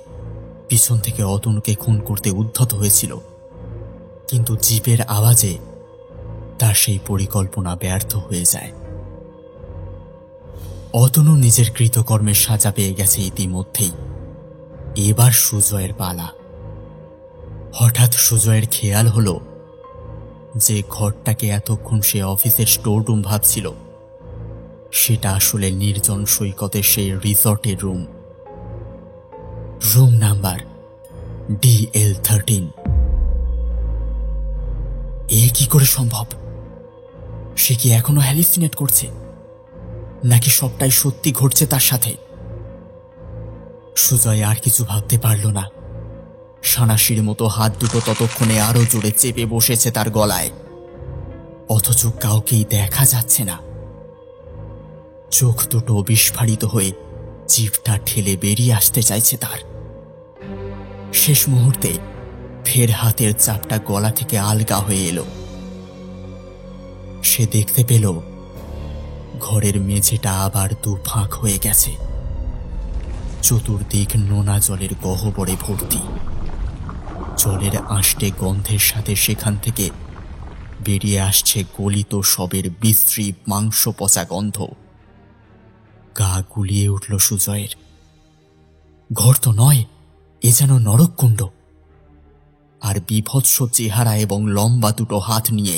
পিছন থেকে অতনুকে খুন করতে উদ্ধত হয়েছিল, কিন্তু জিপের আওয়াজে তার সেই পরিকল্পনা ব্যর্থ হয়ে যায়। অতনু নিজের কৃতকর্মের সাজা পেয়ে গেছে ইতিমধ্যেই। এবার সুজয়ের পালা। হঠাৎ সুজয়ের খেয়াল হলো যে ঘরটাকে এতক্ষণ সে অফিসের স্টোর রুম ভাবছিল, সেটা আসলে নির্জন সৈকতের সেই রিসর্টের রুম। Room number DL13। এ কি করে সম্ভব? সে কি এখনো হ্যালিসিনেট করছে, নাকি সবটাই সত্যি ঘটছে তার সাথে? সুজয় আর কিছু ভাবতে পারল না। সানাসির মতো হাত দুটো ততক্ষণে আরো জোরে চেপে বসেছে তার গলায়, অথচ কাউকেই দেখা যাচ্ছে না। চোখ দুটো বিস্ফারিত হয়ে জিভটা ঠেলে বেরিয়ে আসতে চাইছে তার। শেষ মুহূর্তে ফের হাতের চাপটা গলা থেকে আলগা হয়ে এলো। সে দেখতে পেল ঘরের মেঝেটা আবার দুফাঁক হয়ে গেছে। চতুর্দিক নোনা জলের গহ্বরে ভর্তি। জলের আষ্টে গন্ধের সাথে সেখান থেকে বেরিয়ে আসছে গলিত শবের বিশ্রী মাংস পচা গন্ধ। গা গুলিয়ে উঠল সুজয়ের। ঘর তো নয়, এ যেন নরককুণ্ড। আর বিভৎস চেহারা এবং লম্বা দুটো হাত নিয়ে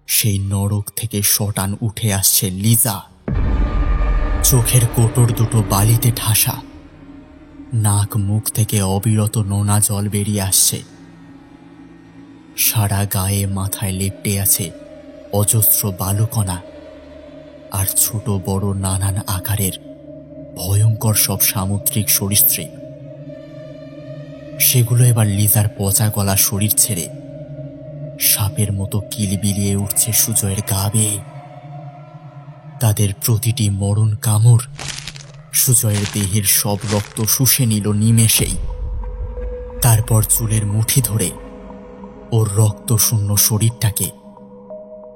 সেই নরক থেকে শটান উঠে আসছে লিজা। চোখের কোটর দুটো বালিতে ঠাসা, নাক মুখ থেকে অবিরত নোনা জল বেরিয়ে আসছে। সারা গায়ে মাথায় লেপ্টে আছে অজস্র বালুকণা, আর ছোট বড় নানান আকারের ভয়ঙ্কর সব সামুদ্রিক সরীসৃপ। সেগুলো এবার লিজার পচা গলা শরীর ছেড়ে সাপের মতো কিলবিলিয়ে উঠছে সুজয়ের গা বেয়ে। তাদের প্রতিটি মরণ কামড় সুজয়ের দেহের সব রক্ত শুষে নিল নিমেষেই। তারপর চুলের মুঠি ধরে ওর রক্ত শূন্য শরীরটাকে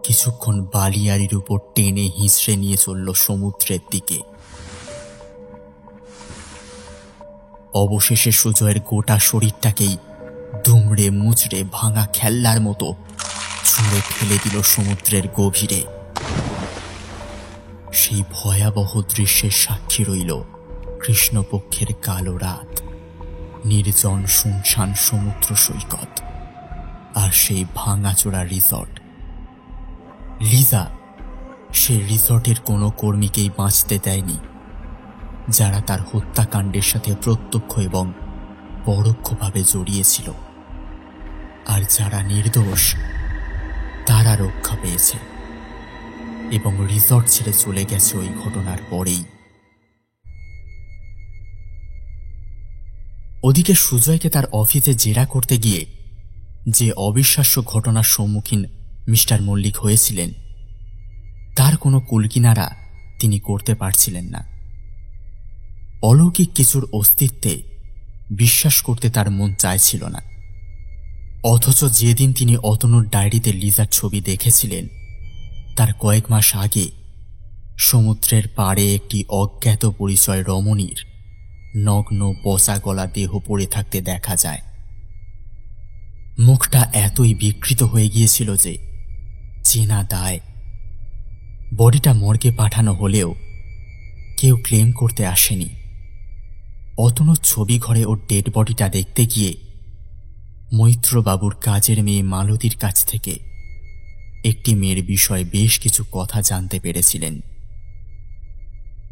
কিছুক্ষণ বালিয়ারির উপর টেনে হিঁচড়ে নিয়ে চলল সমুদ্রের দিকে। অবশেষে সুজয়ের গোটা শরীরটাকেই দুমড়ে মুচড়ে ভাঙা খেলনার মতো ছুঁড়ে ফেলে দিল সমুদ্রের গভীরে। সেই ভয়াবহ দৃশ্যের সাক্ষী রইল কৃষ্ণপক্ষের কালো রাত, নির্জন শুনশান সমুদ্র সৈকত, আর সেই ভাঙাচোরা রিসর্ট। লিজা সেই রিসর্টের কোনো কর্মীকেই বাঁচতে দেয়নি, যারা তার হত্যাকাণ্ডের সাথে প্রত্যক্ষ এবং পরোক্ষভাবে জড়িয়েছিল। আর যারা নির্দোষ তারা রক্ষা পেয়েছে এবং রিসর্ট ছেড়ে চলে গেছে ওই ঘটনার পরেই। ওদিকে সুজয়কে তার অফিসে জেরা করতে গিয়ে যে অবিশ্বাস্য ঘটনার সম্মুখীন মিস্টার মল্লিক হয়েছিলেন, তার কোনো কুলকিনারা তিনি করতে পারছিলেন না। অলৌকিক কিছুর অস্তিত্বে বিশ্বাস করতে তার মন চাইছিল না। অথচ যেদিন তিনি অতনুর ডায়েরিতে লিজার ছবি দেখেছিলেন, তার কয়েক মাস আগে সমুদ্রের পাড়ে একটি অজ্ঞাত পরিচয় রমণীর নগ্ন পচা গলা দেহ পড়ে থাকতে দেখা যায়। মুখটা এতই বিকৃত হয়ে গিয়েছিল যে চেনা দায়। বডিটা মর্গে পাঠানো হলেও কেউ ক্লেম করতে আসেনি। অতনুর ছবি ঘরে ওর ডেড বডিটা দেখতে গিয়ে মৈত্রবাবুর কাজের মেয়ে মালতীর কাছ থেকে একটি মেয়ের বিষয়ে বেশ কিছু কথা জানতে পেরেছিলেন।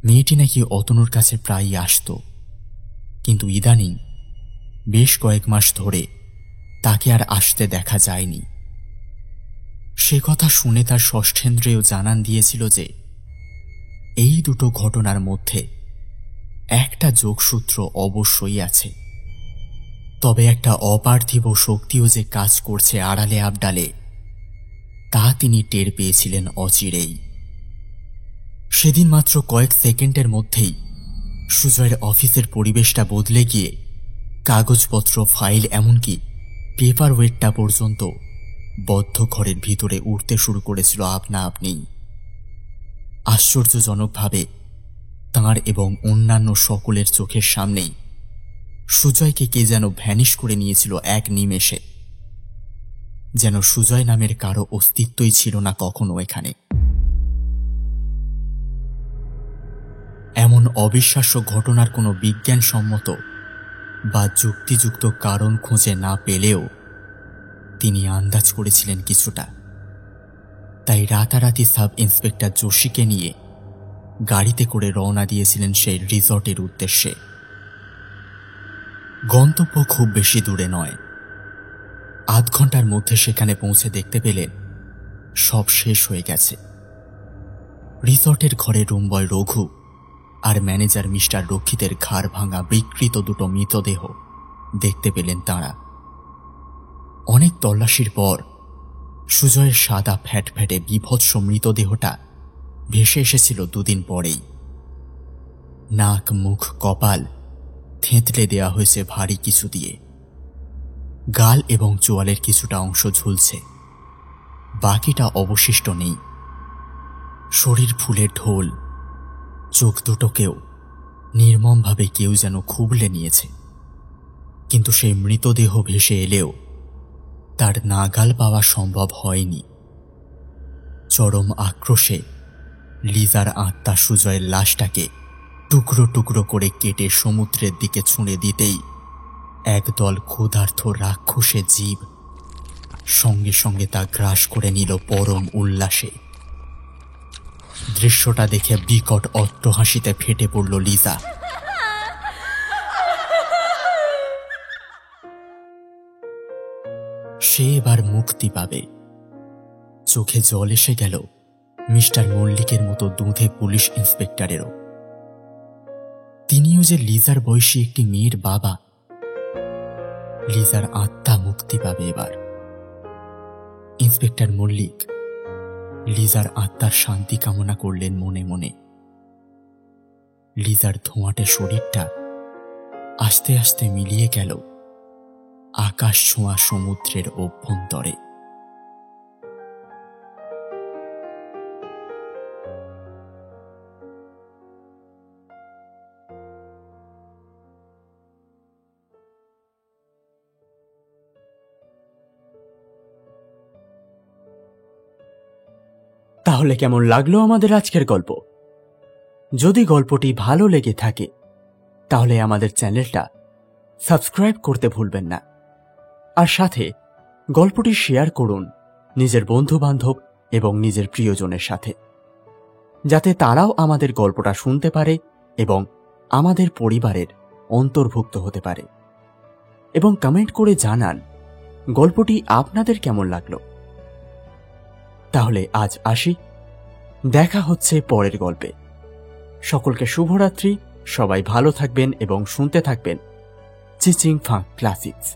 মেয়েটি নাকি অতনুর কাছে প্রায়ই আসত, কিন্তু ইদানিং বেশ কয়েক মাস ধরে তাকে আর আসতে দেখা যায়নি। সে কথা শুনে তার ষষ্ঠেন্দ্রেয় জানান দিয়েছিল যে এই দুটো ঘটনার মধ্যে একটা যোগসূত্র অবশ্যই আছে, তবে একটা অপার্থিব শক্তিও যে কাজ করছে আড়ালে আবডালে তা তিনি টের পেয়েছিলেন অচিরেই। সেদিন মাত্র কয়েক সেকেন্ডের মধ্যেই সুজয়ের অফিসের পরিবেশটা বদলে গিয়ে কাগজপত্র, ফাইল, এমনকি পেপার ওয়েটটা পর্যন্ত বদ্ধ ঘরের ভিতরে উঠতে শুরু করেছিল আপনা আপনি। আশ্চর্যজনকভাবে তাঁর এবং অন্যান্য সকলের চোখের সামনেই সুজয়কে কে যেন ভ্যানিশ করে নিয়েছিল এক নিমেষে, যেন সুজয় নামের কারো অস্তিত্বই ছিল না কখনো এখানে। এমন অবিশ্বাস্য ঘটনার কোনো বিজ্ঞানসম্মত বা যুক্তিযুক্ত কারণ খুঁজে না পেলেও তিনি আন্দাজ করেছিলেন কিছুটা। তাই রাতারাতি সাব ইন্সপেক্টর যোশীকে নিয়ে গাড়িতে করে রওনা দিয়েছিলেন সেই রিসর্টের উদ্দেশ্যে। গন্তব্য খুব বেশি দূরে নয়, আধ ঘন্টার মধ্যে সেখানে পৌঁছে দেখতে পেলেন সব শেষ হয়ে গেছে। রিসর্টের ঘরে রুম বয় রঘু আর ম্যানেজার মিস্টার রক্ষিতের ঘাড় ভাঙা বিকৃত দুটো মৃতদেহ দেখতে পেলেন তাঁরা। অনেক তল্লাশির পর সুজয়ের সাদা ফ্যাটফ্যাটে বিভৎস মৃতদেহটা ভেসে এসেছিল দুদিন পরেই। নাক, মুখ, কপাল থেঁতলে দেয়া হয়েছে ভারী কিছু দিয়ে। গাল এবং চোয়ালের কিছুটা অংশ ঝুলছে, বাকিটা অবশিষ্ট নেই। শরীর ফুলে ঢোল, চোখ দুটোকেও নির্মমভাবে কেউ যেন খুবলে নিয়েছে। কিন্তু সেই মৃতদেহ ভেসে এলেও তার নাগাল পাওয়া সম্ভব হয়নি। চরম আক্রোশে লিজার আত্মা সুজয়ের লাশটাকে টুকরো টুকরো করে কেটে সমুদ্রের দিকে ছুঁড়ে দিতেই একদল ক্ষুধার্ত রাক্ষসে জীব সঙ্গে সঙ্গে তা গ্রাস করে নিল পরম উল্লাসে। দৃশ্যটা দেখে বিকট অট্টহাসিতে ফেটে পড়ল লিজা। সে এবার মুক্তি পাবে। চোখে জল এসে গেল মিস্টার মল্লিকের মতো দুধে পুলিশ ইন্সপেক্টরেরও। তিনিও যে লিজার বয়সী একটি মেয়ের বাবা। লিজার আত্মা মুক্তি পাবে এবার। ইন্সপেক্টর মল্লিক লিজার আত্মার শান্তি কামনা করলেন মনে মনে। লিজার ধোঁয়াটে শরীরটা আস্তে আস্তে মিলিয়ে গেল আকাশ ছোঁয়া সমুদ্রের অভ্যন্তরে। তাহলে কেমন লাগলো আমাদের আজকের গল্প? যদি গল্পটি ভালো লেগে থাকে তাহলে আমাদের চ্যানেলটা সাবস্ক্রাইব করতে ভুলবেন না, আর সাথে গল্পটি শেয়ার করুন নিজের বন্ধু বান্ধব এবং নিজের প্রিয়জনের সাথে, যাতে তারাও আমাদের গল্পটা শুনতে পারে এবং আমাদের পরিবারের অন্তর্ভুক্ত হতে পারে। এবং কমেন্ট করে জানান গল্পটি আপনাদের কেমন লাগলো। তাহলে আজ আসি, দেখা হচ্ছে পরের গল্পে। সকলকে শুভরাত্রি, সবাই ভালো থাকবেন এবং শুনতে থাকবেন চিচিং ফাং ক্লাসিক্স।